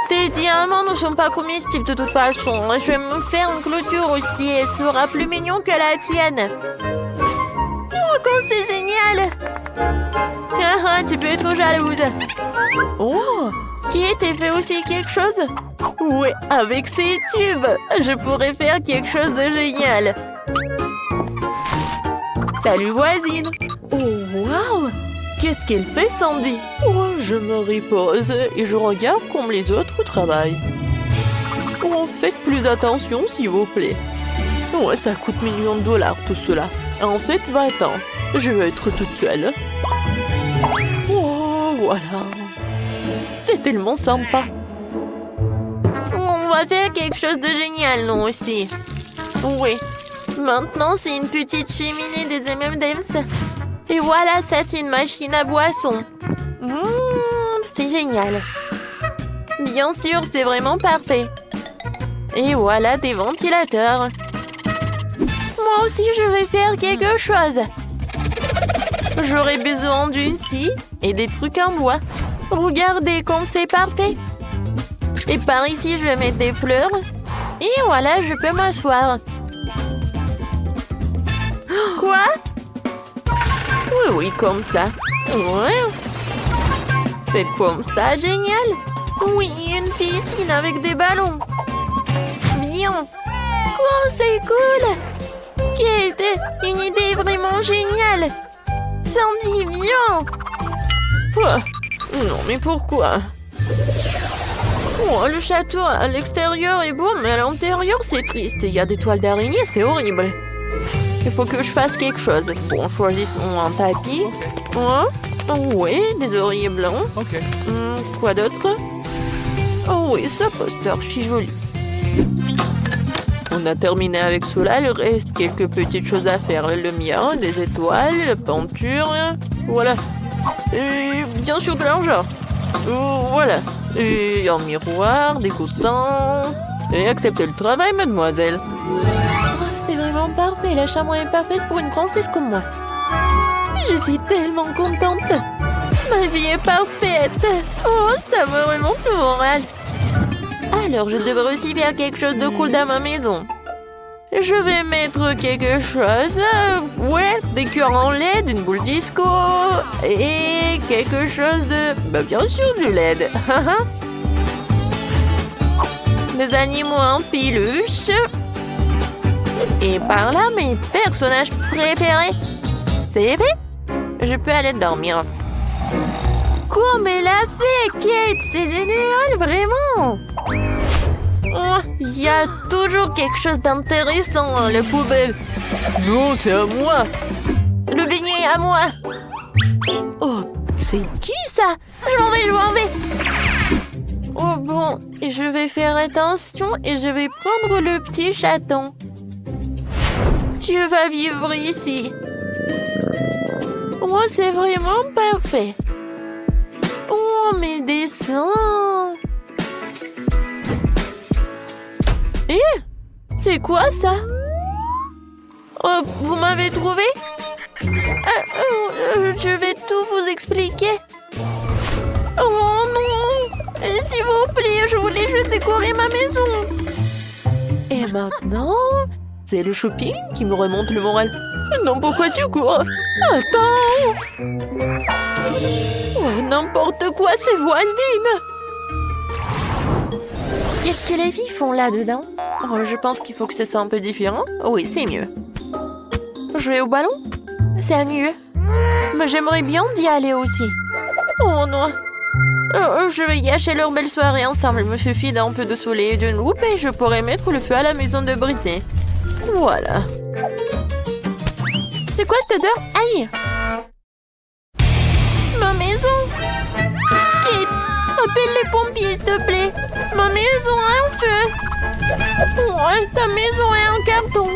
Tes diamants ne sont pas comestibles de toute façon. Je vais me faire une clôture aussi. Elle sera plus mignon que la tienne. Oh, comme c'est génial! Ah, tu peux être jalouse. Oh, qui était fait aussi quelque chose? Oui, avec ces tubes, je pourrais faire quelque chose de génial. Salut voisine. Oh, waouh! Qu'est-ce qu'elle fait, Sandy? Oh, je me repose et je regarde comme les autres travaillent. Oh, faites plus attention, s'il vous plaît. Oh, ça coûte millions de dollars, tout cela. En fait, va-t'en. Je vais être toute seule. Oh, voilà. C'est tellement sympa. On va faire quelque chose de génial, nous aussi. Oui. Maintenant, c'est une petite cheminée des M&M's. Et voilà, ça, c'est une machine à boisson. C'est génial. Bien sûr, c'est vraiment parfait. Et voilà des ventilateurs. Moi aussi, je vais faire quelque chose. J'aurai besoin d'une scie et des trucs en bois. Regardez comme c'est parfait. Et par ici, je vais mettre des fleurs. Et voilà, je peux m'asseoir. Quoi? Oui, oui, comme ça. Ouais. Faites comme ça, génial. Oui, une piscine avec des ballons. Bien. Oh, c'est cool. Quelle une idée vraiment géniale. Sandy, viens. Quoi? Non, mais pourquoi? Oh, le château à l'extérieur est beau, mais à l'intérieur, c'est triste. Il y a des toiles d'araignée, c'est horrible. Il faut que je fasse quelque chose. Bon, choisissons un tapis. Oh, oui, des oreillers blancs. Quoi d'autre? Oh oui, ce poster, je suis jolie. On a terminé avec cela, il reste quelques petites choses à faire. La lumière, des étoiles, la peinture, voilà. Et bien sûr de l'argent. Voilà. Et un miroir, des coussins. Et acceptez le travail, mademoiselle. Oh, c'est vraiment parfait, la chambre est parfaite pour une princesse comme moi. Je suis tellement contente. Ma vie est parfaite. Oh, ça me remonte le moral. Alors, je devrais aussi faire quelque chose de cool dans ma maison. Je vais mettre quelque chose. Ouais, des cœurs en LED, une boule disco. Et quelque chose de... Bah, bien sûr, du LED. Des animaux en peluche. Et par là, mes personnages préférés. C'est vrai? Je peux aller dormir. Comme elle a fait, Kate! C'est génial, vraiment! Oh, il y a toujours quelque chose d'intéressant dans la poubelle. Non, c'est à moi. Le beignet est à moi. Oh, c'est qui ça? Je m'en vais. Oh bon, je vais faire attention et je vais prendre le petit chaton. Tu vas vivre ici. Oh, c'est vraiment parfait. Oh, mes dessins. Eh, c'est quoi ça? Oh, vous m'avez trouvé? Je vais tout vous expliquer. Oh non! S'il vous plaît, je voulais juste décorer ma maison. Et maintenant, c'est le shopping qui me remonte le moral. Non, pourquoi tu cours? Attends! Oh, n'importe quoi, c'est voisine! Qu'est-ce que les filles font là-dedans? Oh, je pense qu'il faut que ce soit un peu différent. Oui, c'est mieux. Jouer au ballon? C'est mieux. Mais j'aimerais bien d'y aller aussi. Oh non! Je vais gâcher leur belle soirée ensemble. Il me suffit d'un peu de soleil et d'une loupe et je pourrai mettre le feu à la maison de Britney. Voilà. C'est quoi cette odeur? Aïe! Ma maison! Kate, appelle les pompiers, s'il te plaît. Ma maison a un feu. Ouais, ta maison est en carton.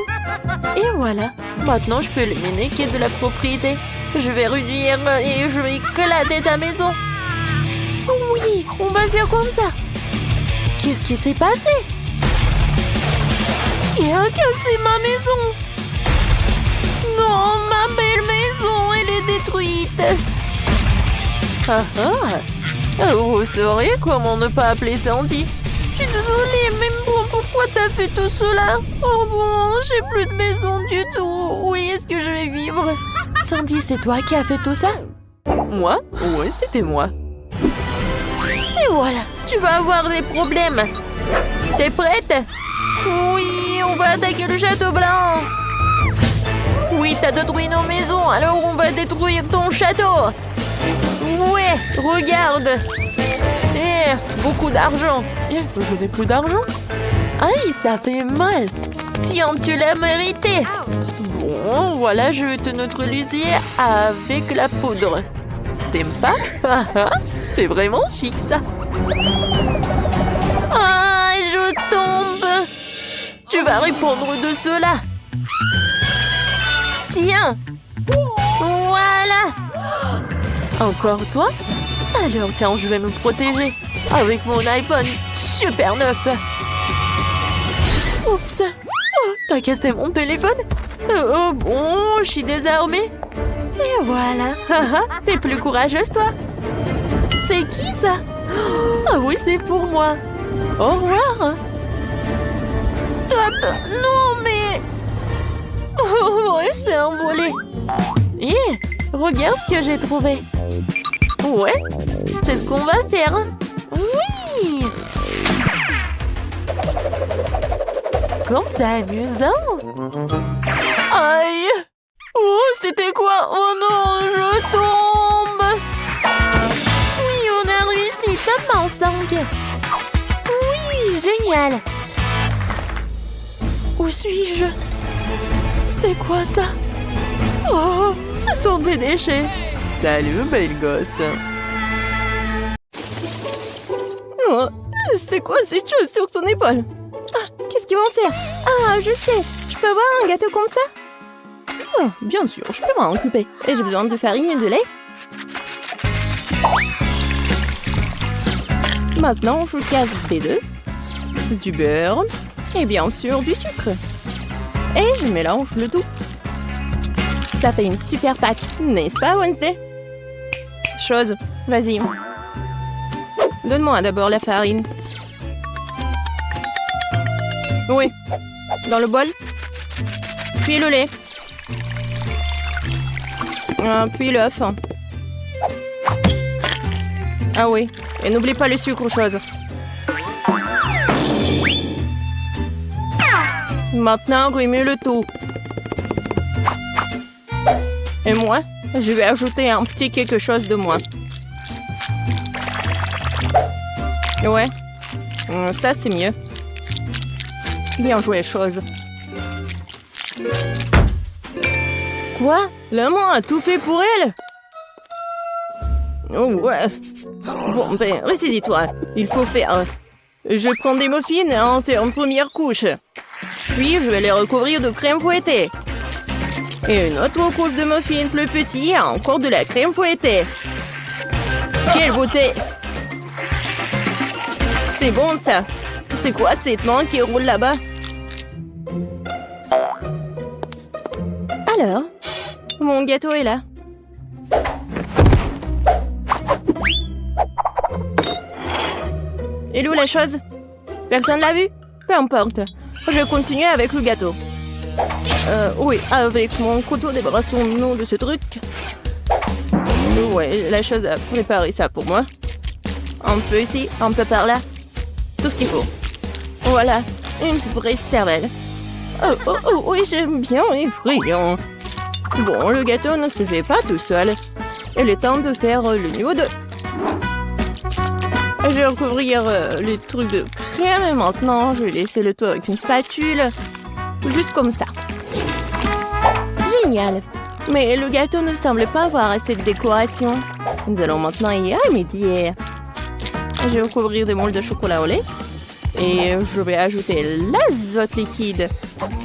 Et voilà. Maintenant, je peux éliminer qui est de la propriété. Je vais réduire et je vais éclater ta maison. Oui, on va faire comme ça. Qu'est-ce qui s'est passé? Qui a cassé ma maison? Non, ma belle maison, elle est détruite. Vous sauriez comment ne pas appeler Sandy? Je suis désolée, mais bon, pourquoi t'as fait tout cela? Oh bon, j'ai plus de maison du tout. Où est-ce que je vais vivre? Sandy, c'est toi qui as fait tout ça? Moi? Oui, c'était moi. Et voilà, tu vas avoir des problèmes. T'es prête? Oui, on va attaquer le château blanc. Oui, t'as détruit nos maisons, alors on va détruire ton château. Ouais, regarde. Beaucoup d'argent. Je n'ai plus d'argent. Aïe, ça fait mal. Tiens, tu l'as mérité. Bon, voilà, je vais te neutraliser avec la poudre. T'aimes pas? C'est vraiment chic, ça. Ah, je tombe. Tu vas répondre de cela. Tiens. Voilà. Encore toi? Alors, tiens, je vais me protéger avec mon iPhone super neuf. Oups. Oh, t'as cassé mon téléphone? Oh, bon, je suis désarmée. Et voilà. T'es plus courageuse, toi. C'est qui, ça? Ah oui, c'est pour moi. Au revoir. Top. Non, mais... Oh, ouais, c'est envolé. Regarde ce que j'ai trouvé. Ouais, c'est ce qu'on va faire. Oui! Comme c'est amusant. Aïe! Oh, c'était quoi? Oh non, je tombe! Oui, on a réussi, top en 5. Oui, génial. Où suis-je? C'est quoi ça? Oh, ce sont des déchets. Salut, belle gosse. Oh, c'est quoi cette chose sur son épaule? Ah, qu'est-ce qu'ils vont faire? Ah, je sais. Je peux avoir un gâteau comme ça? Oh, bien sûr, je peux m'en occuper. Et j'ai besoin de farine et de lait. Maintenant, je casse des œufs, du beurre et bien sûr du sucre. Et je mélange le tout. Ça fait une super pâte, n'est-ce pas, Wednesday? Chose, vas-y. Donne-moi d'abord la farine. Oui, dans le bol. Puis le lait. Puis l'œuf. Ah oui, et n'oublie pas le sucre, chose. Maintenant, remue le tout. Et moi, je vais ajouter un petit quelque chose de moi. Ouais, ça c'est mieux. Bien joué, chose. Quoi? Maman a tout fait pour elle? Oh ouais. Bon, ben, ressaisis-toi. Il faut faire... Je prends des muffins et en fais une première couche. Puis, je vais les recouvrir de crème fouettée. Et une autre couche de muffins plus petit et encore de la crème fouettée. Quelle beauté! C'est bon, ça. C'est quoi cette main qui roule là-bas? Alors, mon gâteau est là. Et où la chose? Personne l'a vu? Peu importe. Je continue avec le gâteau. Oui, avec mon couteau, débarrassons-nous de ce truc. Ouais, la chose a préparé ça pour moi. Un peu ici, un peu par là. Tout ce qu'il faut. Voilà, une vraie cervelle. Oh, oui, j'aime bien effrayant. Bon, le gâteau ne se fait pas tout seul. Il est temps de faire le niveau 2. Je vais recouvrir les trucs de crème et maintenant je vais laisser le tout avec une spatule. Juste comme ça. Génial. Mais le gâteau ne semble pas avoir assez de décoration. Nous allons maintenant y remédier. Je vais recouvrir des moules de chocolat au lait. Et je vais ajouter l'azote liquide.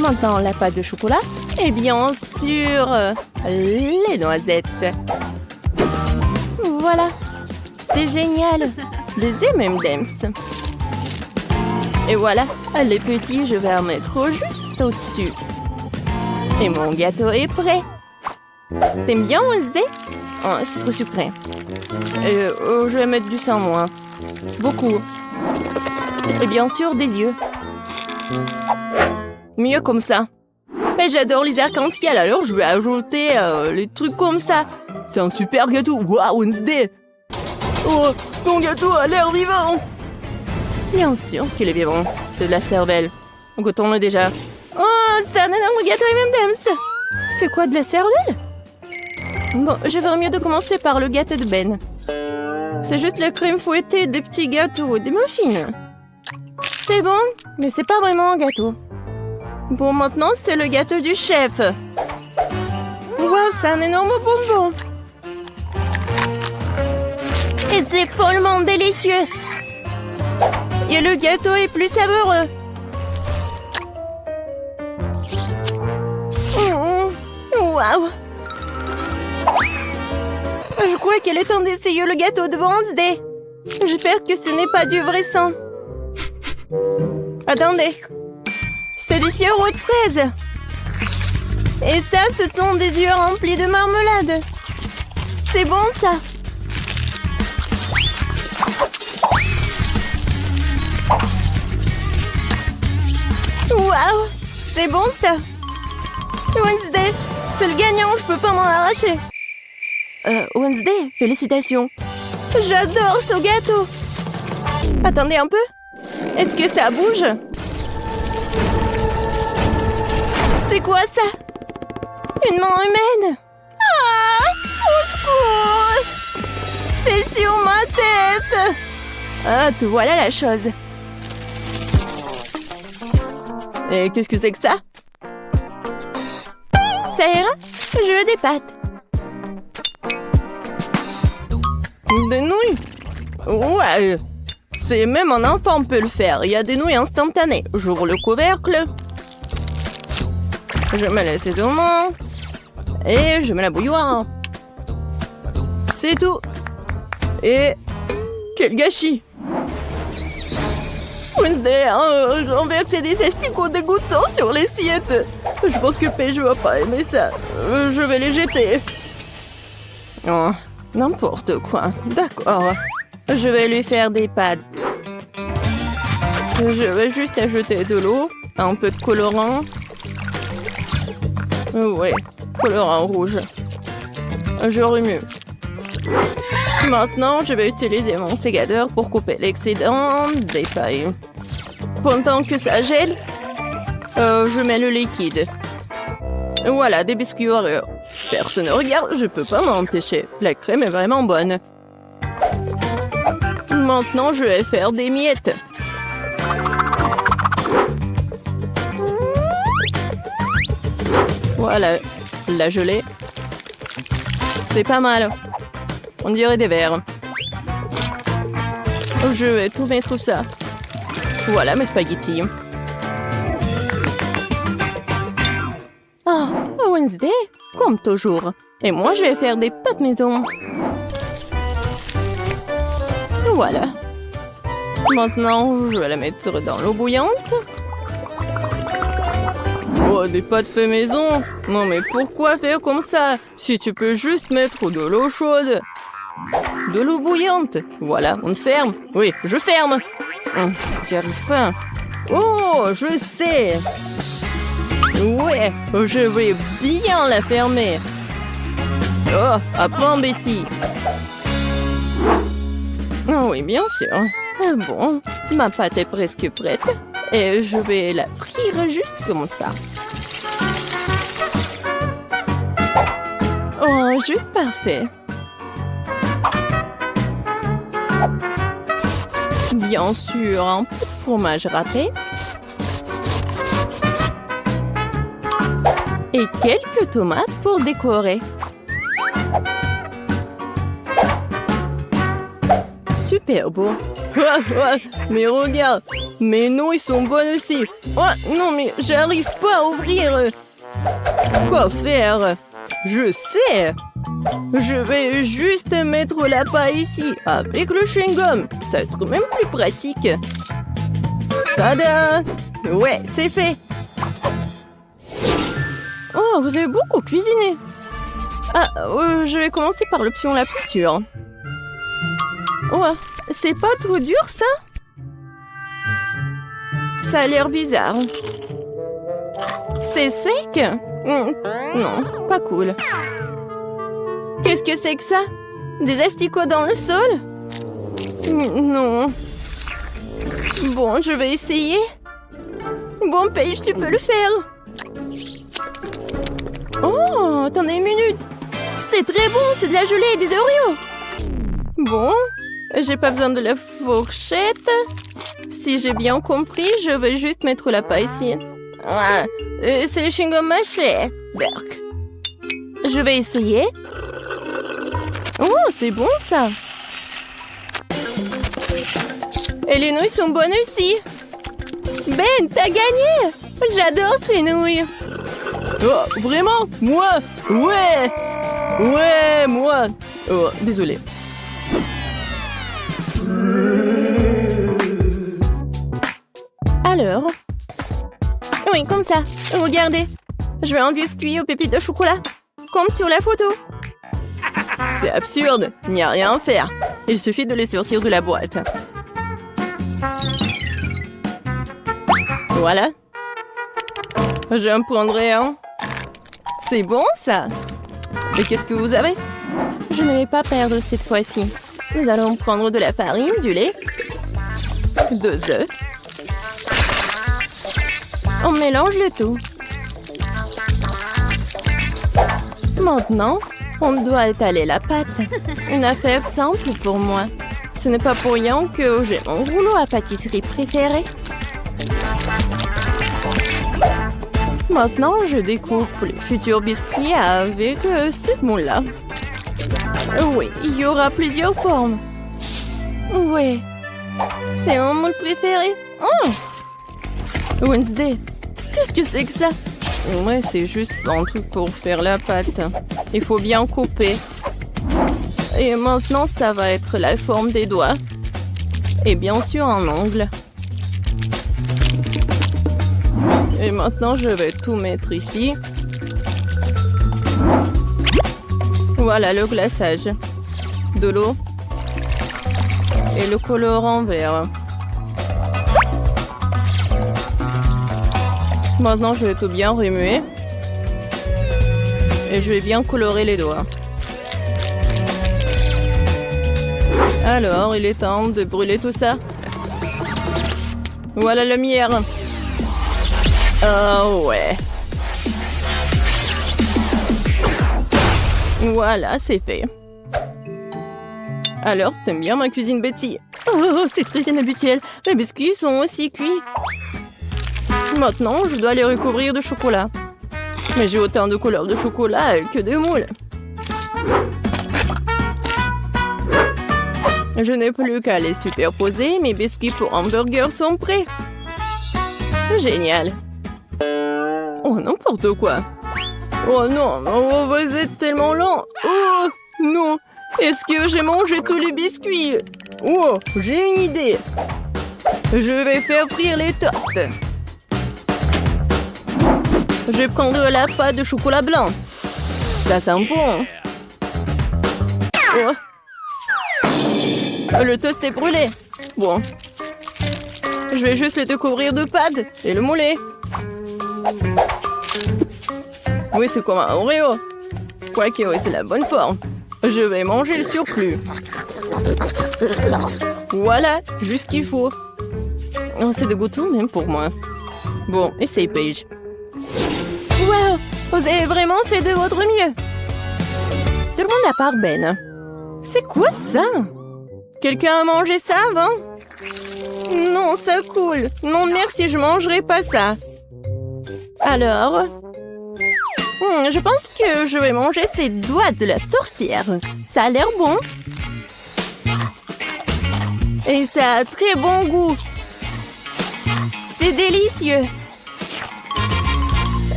Maintenant la pâte de chocolat. Et bien sûr, les noisettes. Voilà. C'est génial. Des M&M's. Et voilà, les petits, je vais en mettre juste au-dessus. Et mon gâteau est prêt. T'aimes bien, Wednesday? Oh, c'est trop sucré. Je vais mettre du sang, moi. Beaucoup. Et bien sûr, des yeux. Mieux comme ça. Mais j'adore les arcs-en-ciel, alors je vais ajouter les trucs comme ça. C'est un super gâteau. Waouh, Wednesday! Oh, ton gâteau a l'air vivant! Bien sûr qu'il est vivant. C'est de la cervelle. Goûtons-le déjà. Oh, c'est un énorme gâteau M&M's! C'est quoi, de la cervelle? Bon, je ferais mieux de commencer par le gâteau de Ben. C'est juste la crème fouettée, des petits gâteaux, des muffins. C'est bon, mais c'est pas vraiment un gâteau. Bon, maintenant, c'est le gâteau du chef. Wow, c'est un énorme bonbon. Et c'est follement délicieux. Et le gâteau est plus savoureux. Waouh. Je crois qu'elle est temps d'essayer le gâteau de Wednesday. J'espère que ce n'est pas du vrai sang. Attendez. C'est du sirop de fraise. Et ça, ce sont des yeux remplis de marmelade. C'est bon, ça. Waouh, c'est bon, ça. Wednesday, c'est le gagnant, je peux pas m'en arracher. Wednesday, félicitations. J'adore ce gâteau. Attendez un peu. Est-ce que ça bouge? C'est quoi ça? Une main humaine? Ah! Au secours! C'est sur ma tête! Ah, te voilà la chose. Et qu'est-ce que c'est que ça? Ça ira? Je veux des pâtes. Des nouilles? Ouais. C'est même un enfant peut le faire. Il y a des nouilles instantanées. J'ouvre le couvercle. Je mets l'assaisonnement. Et je mets la bouilloire. C'est tout. Et... quel gâchis! Wednesday a renversé des asticots dégoûtants sur l'assiette. Je pense que Paige va pas aimer ça. Je vais les jeter. Oh, n'importe quoi. D'accord. Je vais lui faire des pâtes. Je vais juste ajouter de l'eau, un peu de colorant. Ouais, colorant rouge. Je remue. Maintenant, je vais utiliser mon sécateur pour couper l'excédent des pailles. Pendant que ça gèle, je mets le liquide. Voilà, des biscuits Oreo. Personne ne regarde, je peux pas m'empêcher. La crème est vraiment bonne. Maintenant, je vais faire des miettes. Voilà, la gelée. C'est pas mal. On dirait des verres. Je vais tout mettre ça. Voilà mes spaghettis. Ah, Wednesday, comme toujours. Et moi, je vais faire des pâtes maison. Voilà. Maintenant, je vais la mettre dans l'eau bouillante. Oh, des pâtes fait maison. Non, mais pourquoi faire comme ça? Si tu peux juste mettre de l'eau chaude. De l'eau bouillante. Voilà, on ferme. Oui, je ferme. J'y arrive pas. Oh, je sais. Ouais, je vais bien la fermer. Oh, apprends, Betty. Oh oui, bien sûr. Bon, ma pâte est presque prête. Et je vais la frire juste comme ça. Oh, juste parfait. Bien sûr, un peu de fromage râpé. Et quelques tomates pour décorer. Super beau. Mais regarde, mes nouilles sont bonnes aussi. Oh non, mais j'arrive pas à ouvrir. Quoi faire? Je sais. Je vais juste mettre la paille ici avec le chewing-gum. Ça va être même plus pratique. Tada! Ouais, c'est fait. Oh, vous avez beaucoup cuisiné. Ah, je vais commencer par l'option la plus sûre. Oh, c'est pas trop dur, ça? Ça a l'air bizarre. C'est sec? Non, pas cool. Qu'est-ce que c'est que ça? Des asticots dans le sol? Non. Bon, je vais essayer. Bon, Paige, tu peux le faire. Oh, attendez une minute. C'est très bon, c'est de la gelée et des Oreos. Bon, j'ai pas besoin de la fourchette. Si j'ai bien compris, je vais juste mettre la paille ici. Ah, c'est le chewing-gum mâché. Berk. Je vais essayer. Oh, c'est bon ça. Et les nouilles sont bonnes aussi. Ben, t'as gagné. J'adore ces nouilles. Oh, vraiment? Moi? Ouais. Ouais, moi. Oh, désolé. Alors? Oui, comme ça. Regardez. Je vais un biscuit aux pépites de chocolat. Comme sur la photo. C'est absurde. Il n'y a rien à faire. Il suffit de les sortir de la boîte. Voilà. J'en prendrai un. C'est bon, ça. Et qu'est-ce que vous avez? Je ne vais pas perdre cette fois-ci. Nous allons prendre de la farine, du lait, 2 œufs. On mélange le tout. Maintenant, on doit étaler la pâte. Une affaire simple pour moi. Ce n'est pas pour rien que j'ai mon rouleau à pâtisserie préféré. Maintenant, je découpe les futurs biscuits avec ce moule-là. Oui, il y aura plusieurs formes. Oui, c'est mon moule préféré. Oh! Wednesday, qu'est-ce que c'est que ça? Ouais, c'est juste un truc pour faire la pâte. Il faut bien couper. Et maintenant, ça va être la forme des doigts. Et bien sûr, un angle. Et maintenant, je vais tout mettre ici. Voilà le glaçage. De l'eau. Et le colorant vert. Maintenant, je vais tout bien remuer. Et je vais bien colorer les doigts. Alors, il est temps de brûler tout ça. Voilà la lumière. Oh ouais. Voilà, c'est fait. Alors, t'aimes bien ma cuisine, Betty? Oh, c'est très inhabituel. Mes biscuits sont aussi cuits. Maintenant, je dois les recouvrir de chocolat. Mais j'ai autant de couleurs de chocolat que de moules. Je n'ai plus qu'à les superposer. Mes biscuits pour hamburger sont prêts. Génial. Oh, n'importe quoi. Oh non, oh, vous êtes tellement lent. Oh non, est-ce que j'ai mangé tous les biscuits? Oh, j'ai une idée. Je vais faire frire les toasts. Je vais prendre la pâte de chocolat blanc. Ça sent bon. Oh. Le toast est brûlé. Bon. Je vais juste le découvrir de pâte et le mouler. Oui, c'est comme un Oreo. Quoique, oui, c'est la bonne forme. Je vais manger le surplus. Voilà, juste ce qu'il faut. Oh, c'est dégoûtant même pour moi. Bon, essaye, Paige. Wow, vous avez vraiment fait de votre mieux. Tout le monde à part Ben. C'est quoi ça? Quelqu'un a mangé ça avant? Non, ça coule. Non, merci, je mangerai pas ça. Alors... je pense que je vais manger ces doigts de la sorcière. Ça a l'air bon. Et ça a très bon goût. C'est délicieux.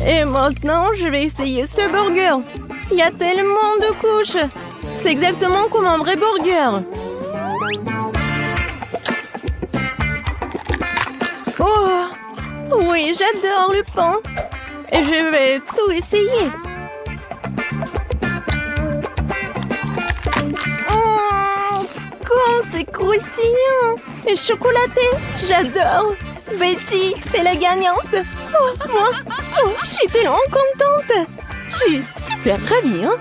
Et maintenant, je vais essayer ce burger. Il y a tellement de couches. C'est exactement comme un vrai burger. Oh, oui, j'adore le pain. Et je vais tout essayer. Oh, quand c'est croustillant et chocolaté. J'adore. Betty, t'es la gagnante. Oh, moi, oh, je suis tellement contente. Je suis super ravie, hein.